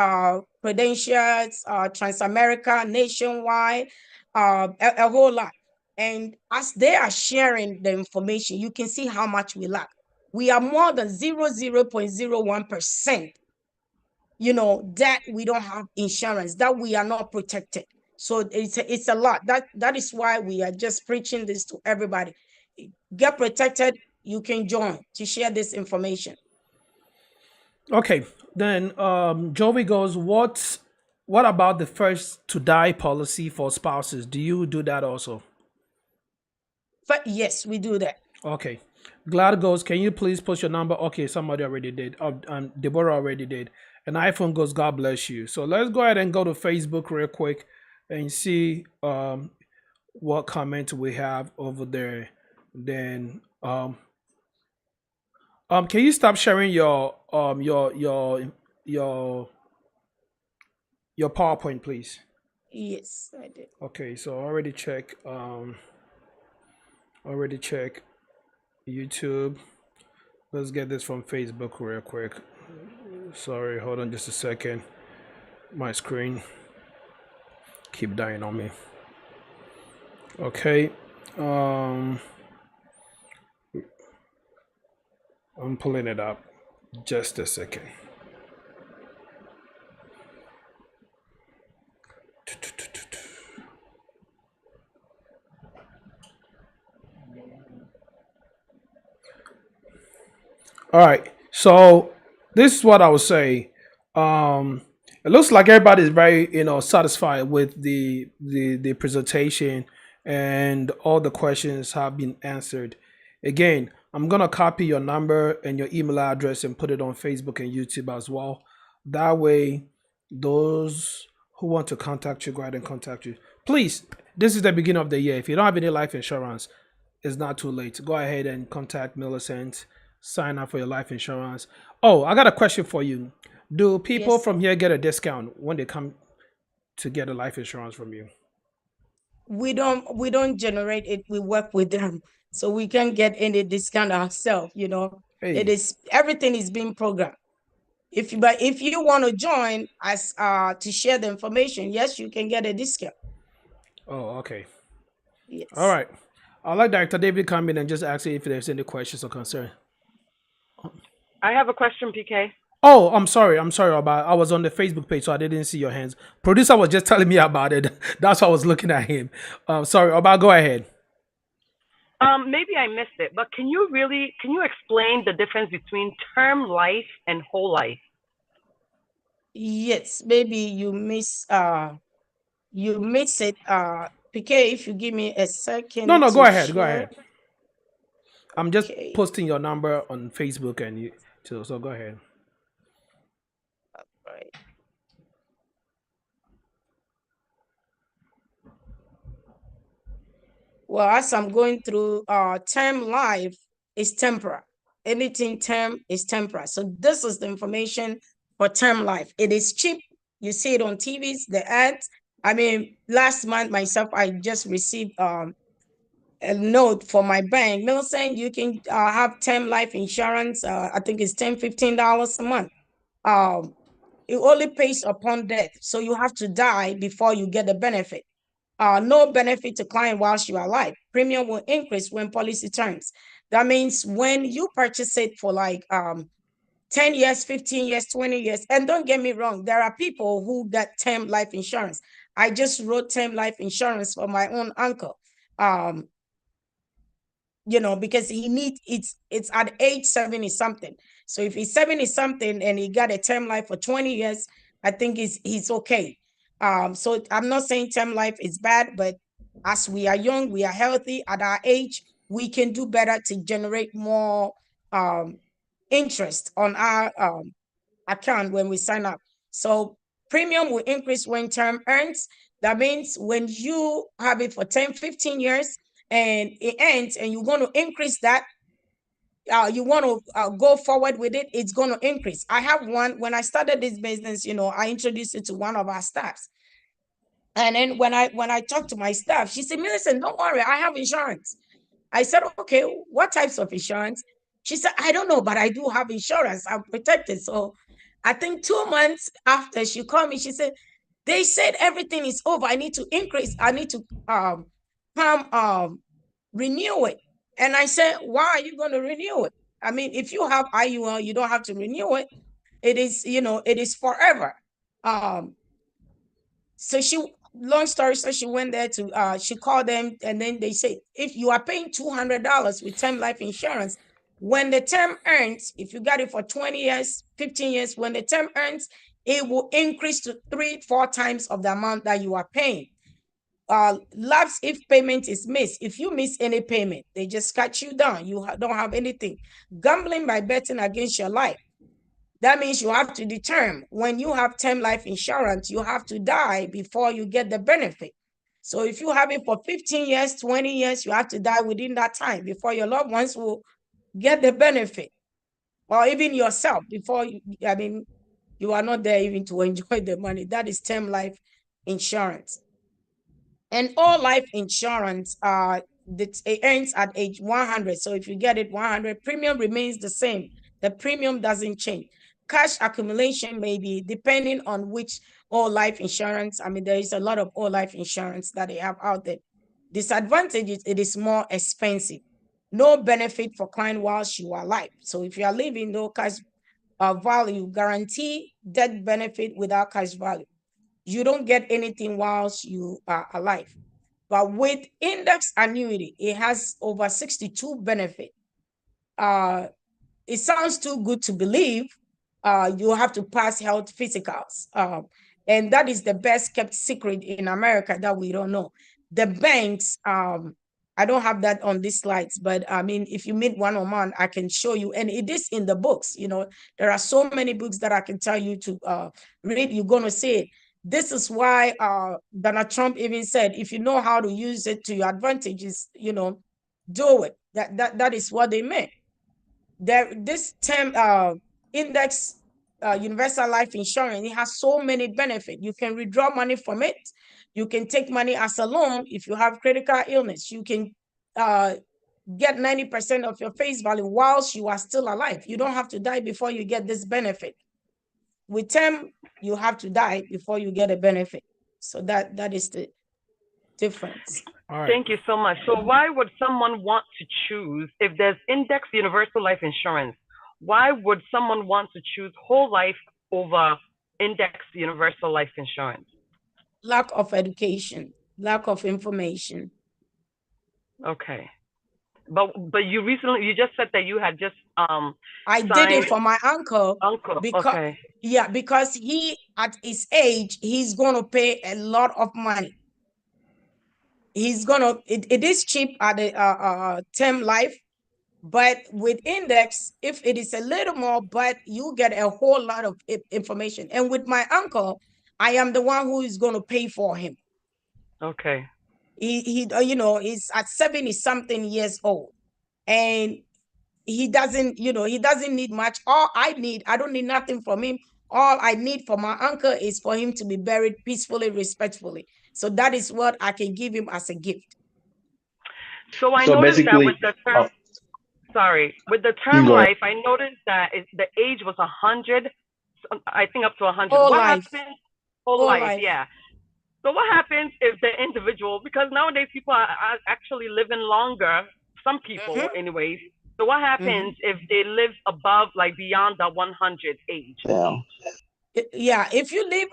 Credentials, Transamerica, Nationwide, a whole lot. And as they are sharing the information, you can see how much we lack. We are more than 0.01%, you know, that we don't have insurance, that we are not protected. So it's a lot. That is why we are just preaching this to everybody. Get protected. You can join to share this information. Okay. Then Joey goes, what about the first to die policy for spouses? Do you do that also? But yes, we do that. Okay. Glad goes, can you please post your number? Okay, somebody already did. Deborah already did. And iPhone goes, God bless you. So let's go ahead and go to Facebook real quick and see what comment we have over there. Then can you stop sharing your PowerPoint, please? Yes, I did. Okay, so already check YouTube. Let's get this from Facebook real quick. Sorry, hold on just a second. My screen keep dying on me. Okay. I'm pulling it up. Just a second. All right. So this is what I would say. It looks like everybody is very, satisfied with the presentation, and all the questions have been answered. Again, I'm gonna copy your number and your email address and put it on Facebook and YouTube as well. That way, those who want to contact you, go ahead and contact you. Please, this is the beginning of the year. If you don't have any life insurance, it's not too late. Go ahead and contact Millicent. Sign up for your life insurance. Oh, I got a question for you. Do people Yes. from here get a discount when they come to get a life insurance from you? We don't generate it. We work with them. So we can't get any discount ourselves, you know. It Hey, is everything is being programmed. But if you want to join us to share the information, yes, you can get a discount. oh, okay. All Yes. right. I'd like Dr. David come in and just ask you if there's any questions or concern. I have a question, PK. Oh, I'm sorry. I was on the Facebook page, so I didn't see your hands. Producer was just telling me about it. That's why I was looking at him. Sorry, Oba, go ahead. Maybe I missed it, but can you explain the difference between term life and whole life? Yes, maybe you miss it. PK, if you give me a No, second no, go to ahead. Go share. ahead. I'm just Okay. posting your number on Facebook and you too. So go ahead. Right. Well, as I'm going through, term life is temporal. Anything term is temporal. So this is the information for term life. It is cheap. You see it on TVs, the ads. I mean, last month myself, I just received a note from my bank. Millicent, you can have term life insurance. I think it's $10-15 a month. It only pays upon death. So you have to die before you get the benefit. No benefit to client whilst you are alive. Premium will increase when policy turns. That means when you purchase it for like 10 years, 15 years, 20 years, and don't get me wrong, there are people who get term life insurance. I just wrote term life insurance for my own uncle. Because he needs it's at age 70 something. So if he's 70 something and he got a term life for 20 years, I think he's okay. So I'm not saying term life is bad, but as we are young, we are healthy at our age, we can do better to generate more interest on our account when we sign up. So premium will increase when term ends. That means when you have it for 10-15 years and it ends and you're going to increase that, you want to go forward with it, it's going to increase. I have one. When I started this business, I introduced it to one of our staffs. And then when I talked to my staff, she said, "Millicent, don't worry, I have insurance." I said, "Okay, what types of insurance?" She said, "I don't know, but I do have insurance. I'm protected." So I think 2 months after she called me, she said, "They said everything is over. I need to increase. I need to come renew it." And I said, "Why are you going to renew it? I mean, if you have IUL, you don't have to renew it. It is, it is forever." So long story short, she went there to she called them, and then they said, if you are paying $200 with term life insurance, when the term ends, if you got it for 20 years, 15 years, when the term ends, it will increase to 3-4 times of the amount that you are paying. Lapse if payment is missed. If you miss any payment, they just cut you down. You don't have anything. Gambling by betting against your life. That means you have to determine, when you have term life insurance, you have to die before you get the benefit. So if you have it for 15 years, 20 years, you have to die within that time before your loved ones will get the benefit. Or even yourself, before you are not there even to enjoy the money. That is term life insurance. And all life insurance, it ends at age 100. So if you get it 100, premium remains the same. The premium doesn't change. Cash accumulation may be depending on which all life insurance. I mean, there is a lot of all life insurance that they have out there. Disadvantage is it is more expensive. No benefit for client whilst you are alive. So if you are living, no cash value, guarantee death benefit without cash value. You don't get anything whilst you are alive. But with index annuity, it has over 62 benefits. It sounds too good to believe. You have to pass health physicals. And that is the best kept secret in America that we don't know. The banks, I don't have that on these slides, but I mean, if you meet one-on-one, I can show you. And it is in the books. There are so many books that I can tell you to read. You're going to see it. This is why Donald Trump even said, if you know how to use it to your advantages, do it. That is what they meant. This term index universal life insurance, it has so many benefits. You can withdraw money from it. You can take money as a loan if you have critical illness. You can get 90% of your face value whilst you are still alive. You don't have to die before you get this benefit. With term, you have to die before you get a benefit. So that is the difference. All right. Thank you so much. So why would someone want to choose, if there's index universal life insurance, why would someone want to choose whole life over index universal life insurance? Lack of education, lack of information. Okay. But you just said that you had just I did it signed for my uncle uncle. because Okay. yeah, because he at his age, he's gonna pay a lot of money. It is cheap at the term life, but with index, if it is a little more, but you get a whole lot of information. And with my uncle, I am the one who is going to pay for him. Okay. He he's at 70 something years old, and he doesn't need much. I don't need nothing from him. All I need for my uncle is for him to be buried peacefully, respectfully. So that is what I can give him as a gift. So I So noticed that basically, with the term, with the you term can go ahead. life, I noticed that the age was 100. I think up to 100. Whole What life. happens? Whole Whole life, life. yeah. So what happens if the individual, because nowadays people are actually living longer, some people Mhm. anyways. So what happens if they live above, like beyond the 100 age? Yeah. Yeah, if you live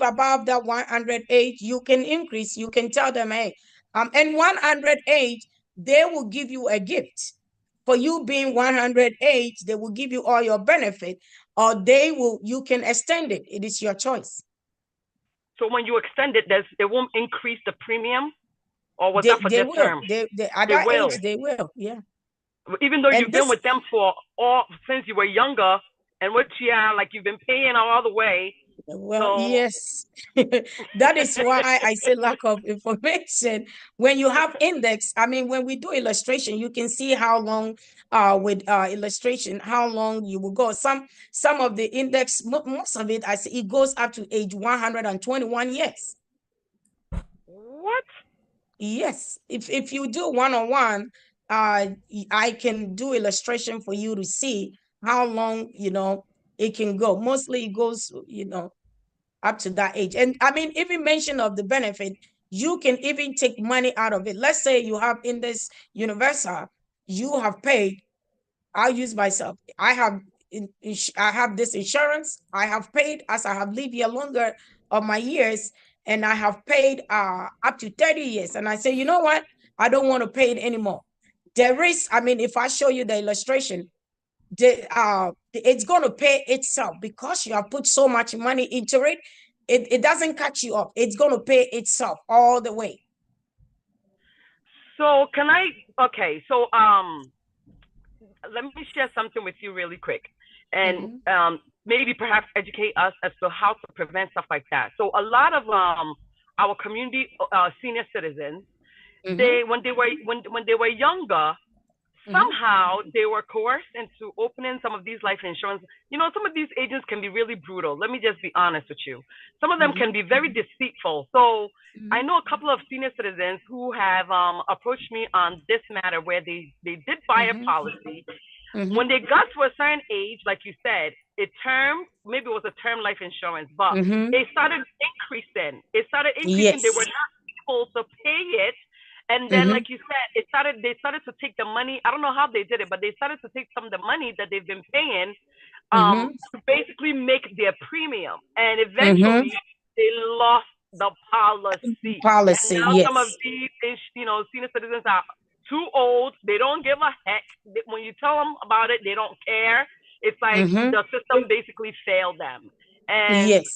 above that 100 age, you can increase. You can tell them, hey, and 100 age, they will give you a gift. For you being 100 age, they will give you all your benefit, or you can extend it. It is your choice. So when you extend it, it won't increase the premium, or was They, that for they this will. term? They at They that will. age, they will. Yeah. Even though And you've been this, with them since you were younger, and like you've been paying all the way. well, So yes, that is why I say lack of information. When you have index, I mean, when we do illustration, you can see how long, with illustration, how long you will go. Some of the index, most of it, I see it goes up to age 121 years. what? Yes, if you do one-on-one, I can do illustration for you to see how long, it can go. Mostly it goes, up to that age. And I mean, even mention of the benefit, you can even take money out of it. Let's say you have in this universal, you have paid. I'll use myself. I have this insurance. I have paid as I have lived here longer of my years, and I have paid up to 30 years. And I say, you know what? I don't want to pay it anymore. There is, I mean, if I show you the illustration, it's going to pay itself because you have put so much money into it. It doesn't cut you off. It's going to pay itself all the way. So okay, so let me share something with you really quick, and maybe perhaps educate us as to how to prevent stuff like that. So a lot of our community senior citizens, when they were younger, somehow they were coerced into opening some of these life insurance. Some of these agents can be really brutal. Let me just be honest with you. Some of them can be very deceitful. So I know a couple of senior citizens who have approached me on this matter where they did buy a policy. When they got to a certain age, like you said, maybe it was a term life insurance, but it started increasing. Yes. They were not able to pay it. And then, like you said, they started to take the money. I don't know how they did it, but they started to take some of the money that they've been paying to basically make their premium. And eventually, they lost the policy. And now yes. some of these, senior citizens are too old. They don't give a heck. When you tell them about it, they don't care. It's like the system basically failed them. And yes.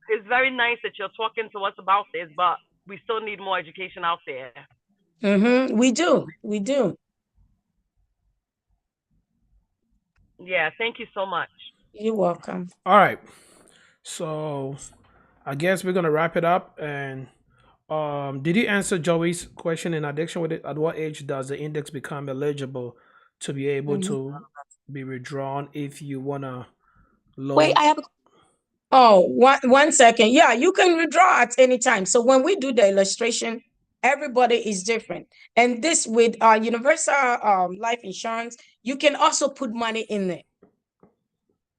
It's very nice that you're talking to us about this, but we still need more education out there. We do. Yeah, thank you so much. You're welcome. All right. So I guess we're gonna wrap it up. And did you answer Joey's question in addition with it? At what age does the index become eligible to be able to be withdrawn if you wanna loan? Wait, I have a Oh, one second. Yeah, you can withdraw at any time. So when we do the illustration, everybody is different. And this with universal life insurance, you can also put money in there.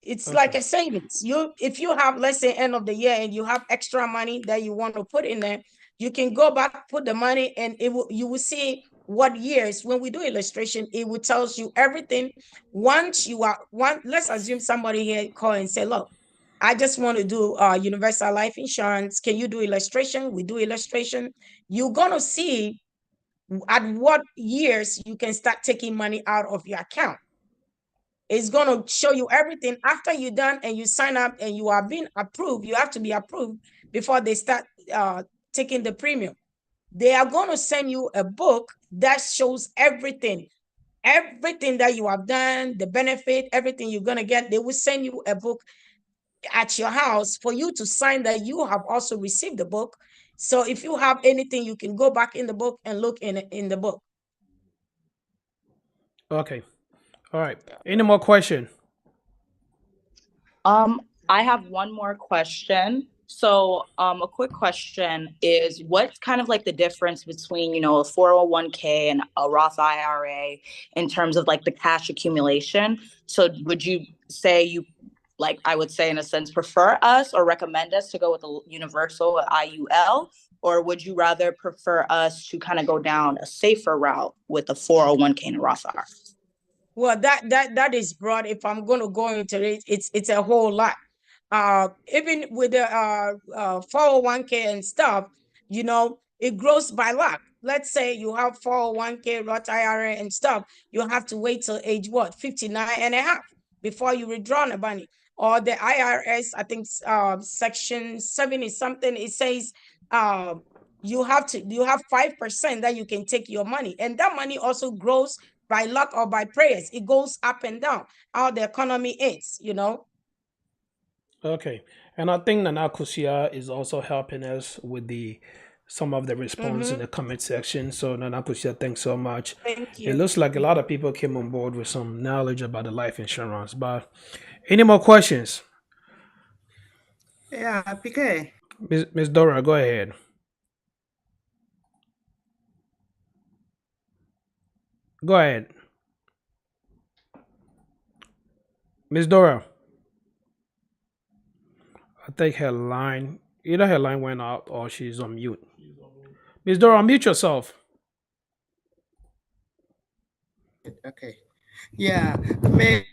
It's like a savings. If you have, let's say, end of the year and you have extra money that you want to put in there, you can go back, put the money, and you will see what years. When we do illustration, it will tell you everything. Let's assume somebody here call and say, look, I just want to do universal life insurance. Can you do illustration? We do illustration. You're going to see at what years you can start taking money out of your account. It's going to show you everything after you're done and you sign up and you are being approved. You have to be approved before they start taking the premium. They are going to send you a book that shows everything that you have done, the benefit, everything you're going to get. They will send you a book at your house for you to sign that you have also received the book. So if you have anything, you can go back in the book and look in the book. Okay. All right. Any more question? I have one more question. So a quick question is, what's kind of like the difference between, a 401k and a Roth IRA in terms of like the cash accumulation? So would you say you, like, I would say in a sense, prefer us or recommend us to go with a universal IUL, or would you rather prefer us to kind of go down a safer route with a 401k and a Roth IRA? Well, that is broad. If I'm going to go into it, it's a whole lot. Even with the 401k and stuff, it grows by luck. Let's say you have 401k, Roth IRA and stuff, you have to wait till age 59 and a half before you withdraw the money. Or the IRS, I think section 70 something, it says you have 5% that you can take your money, and that money also grows by luck or by prayers. It goes up and down how the economy is, Okay. And I think Nana Kusia is also helping us with some of the response in the comment section. So Nana Kusia, thanks so much. Thank you. It looks like a lot of people came on board with some knowledge about the life insurance. But any more questions? Yeah, PK. Ms. Dora, go ahead. Go ahead. Ms. Dora. I think either her line went out or she's on mute. Ms. Dora, unmute yourself. Okay. Yeah, the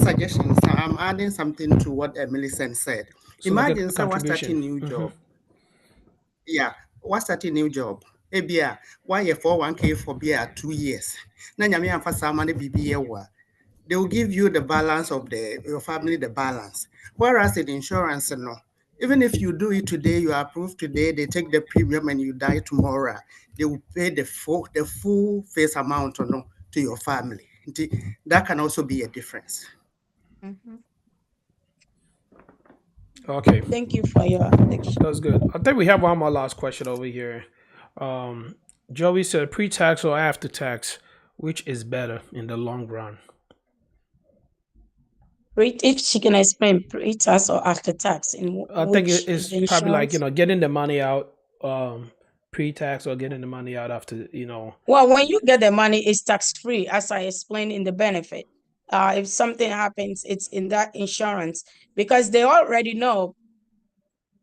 suggestions, I'm adding something to what Millicent said. So like a Imagine someone starting a new job. Yeah, what's starting a new job? Ebia, why a 401k for 2 years? They will give you the balance of your family, the balance. Whereas in insurance, no. Even if you do it today, you are approved today, they take the premium and you die tomorrow, they will pay the full face amount or no to your family. That can also be a difference. Okay. Thank you for your addiction. That's good. I think we have one more last question over here. Joey said, pre-tax or after tax, which is better in the long run? If she can explain pre-tax or after tax, I think it's probably like, getting the money out pre-tax or getting the money out after, Well, when you get the money, it's tax-free, as I explained in the benefit. If something happens, it's in that insurance, because they already know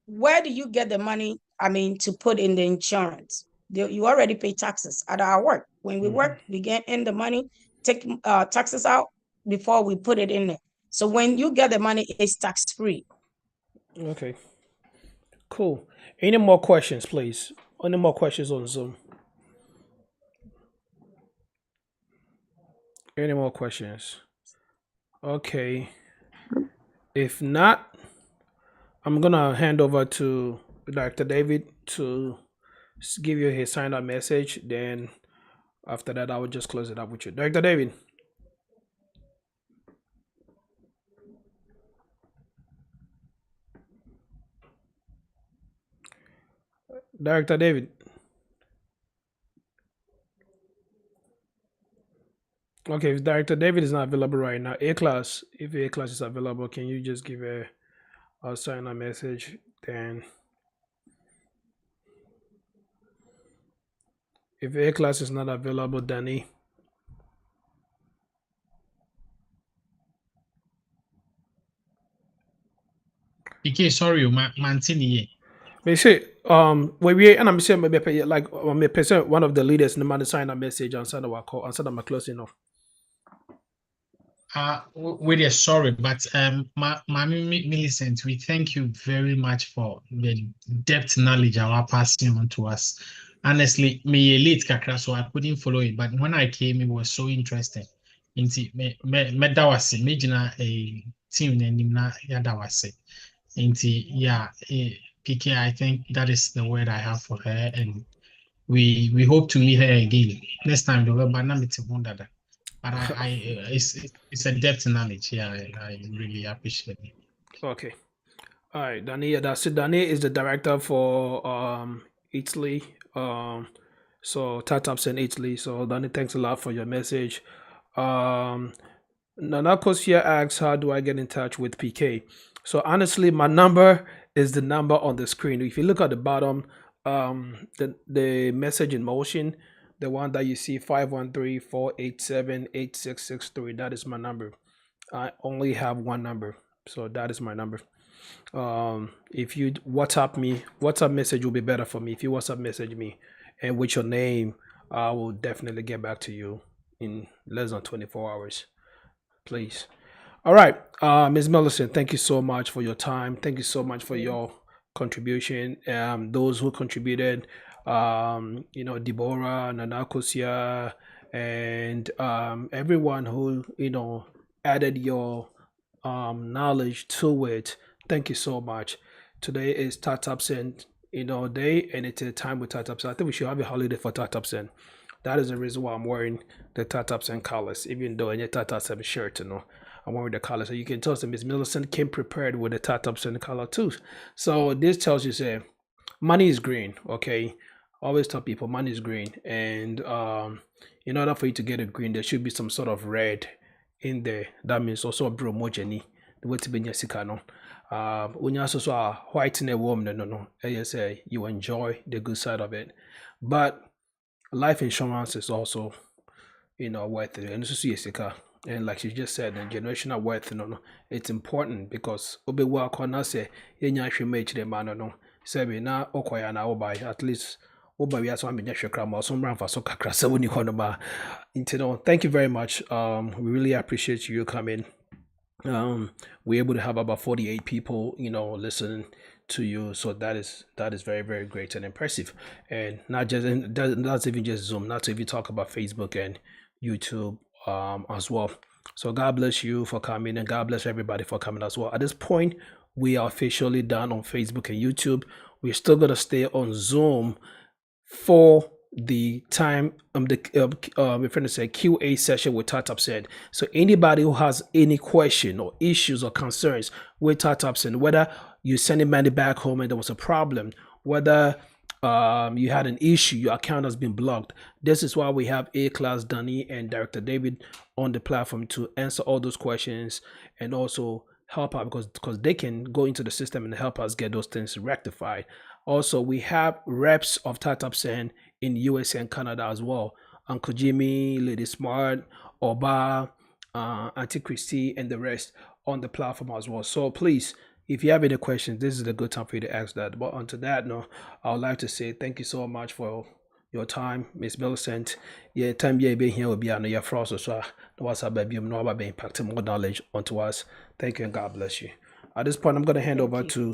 where do you get the money, to put in the insurance. You already pay taxes at our work. When we work, we get in the money, take taxes out before we put it in there. So when you get the money, it's tax-free. Okay. Cool. Any more questions, please? Any more questions on Zoom? Any more questions? Okay. If not, I'm going to hand over to Dr. David to give you his sign-up message. Then after that, I will just close it up with you. Dr. David. Director David. Okay, if Director David is not available right now, A-Class, if A-Class is available, can you just give a sign-up message? Then if A-Class is not available, Danny. PK, sorry, Mantini. They say, we and I'm saying maybe like one of the leaders in the man sign a message and send our call and send them a closing off. We're sorry, but Millicent, we thank you very much for the depth knowledge you are passing on to us. honestly, me late kakra, so I couldn't follow it. But when I came, it was so interesting. Inti me dawase me jina a team nanim na ya dawase. Inti yeah, PK, I think that is the word I have for her, and we hope to meet her again next time. But now it's a but it's a depth knowledge. Yeah, I really appreciate it. Okay. All right, Danny. That's it. Danny is the director for Italy. So Tatap sent Italy. So Danny, thanks a lot for your message. Nanakos here asks, how do I get in touch with PK? So honestly, my number is the number on the screen. If you look at the bottom, the message in motion, the one that you see 513-487-8663, that is my number. I only have one number, so that is my number. If you WhatsApp me, WhatsApp message will be better for me. If you WhatsApp message me and with your name, I will definitely get back to you in less than 24 hours, please. All right, Ms. Millicent, thank you so much for your time. Thank you so much for your contribution. Those who contributed, Deborah, Nanakosia, and everyone who, added your knowledge to it. Thank you so much. Today is Tatapsen, day, and it's a time with Tatapsen. I think we should have a holiday for Tatapsen. That is the reason why I'm wearing the Tatapsen colors, even though in your Tatapsen shirt, I'm wearing the color. So you can tell that Ms. Millicent came prepared with the Tatapsen color too. So this tells you, say, money is green, okay? Always tell people money is green. And in order for you to get a green, there should be some sort of red in there. That means also a bromogeny. The way to be sikano. When you also saw white in a woman, no. As say you enjoy the good side of it. But life insurance is also, worth it. And this is and like she just said, the generational wealth, it's important because obe wa kona say yenya hwe ma chire ma no say be na okoya na obai at least oba wi aso amenya hwe kra ma so mran fa so kakra se woni kono ba. Thank you very much. We really appreciate you coming. We're able to have about 48 people, listening to you. So that is very, very great and impressive. And not even just Zoom, not to even talk about Facebook and YouTube as well. So God bless you for coming, and God bless everybody for coming as well. At this point, we are officially done on Facebook and YouTube. We're still gonna stay on Zoom for the time we're trying to say QA session with Tatapsen. So anybody who has any question or issues or concerns with Tatapsen, whether you sending money back home and there was a problem, whether you had an issue, your account has been blocked, this is why we have A-Class Danny and Director David on the platform to answer all those questions and also help out because they can go into the system and help us get those things rectified. Also, we have reps of Tatapsen in USA and Canada as well. Uncle Jimmy, Lady Smart, Oba, Auntie Christy, and the rest on the platform as well. So please, if you have any questions, this is a good time for you to ask that. But onto that, I would like to say thank you so much for your time, Miss Millicent. Yeah, time you being here will be on your frost, so what's up, baby? I'm not about impacting more knowledge onto us. Thank you and God bless you. At this point, I'm going to hand over to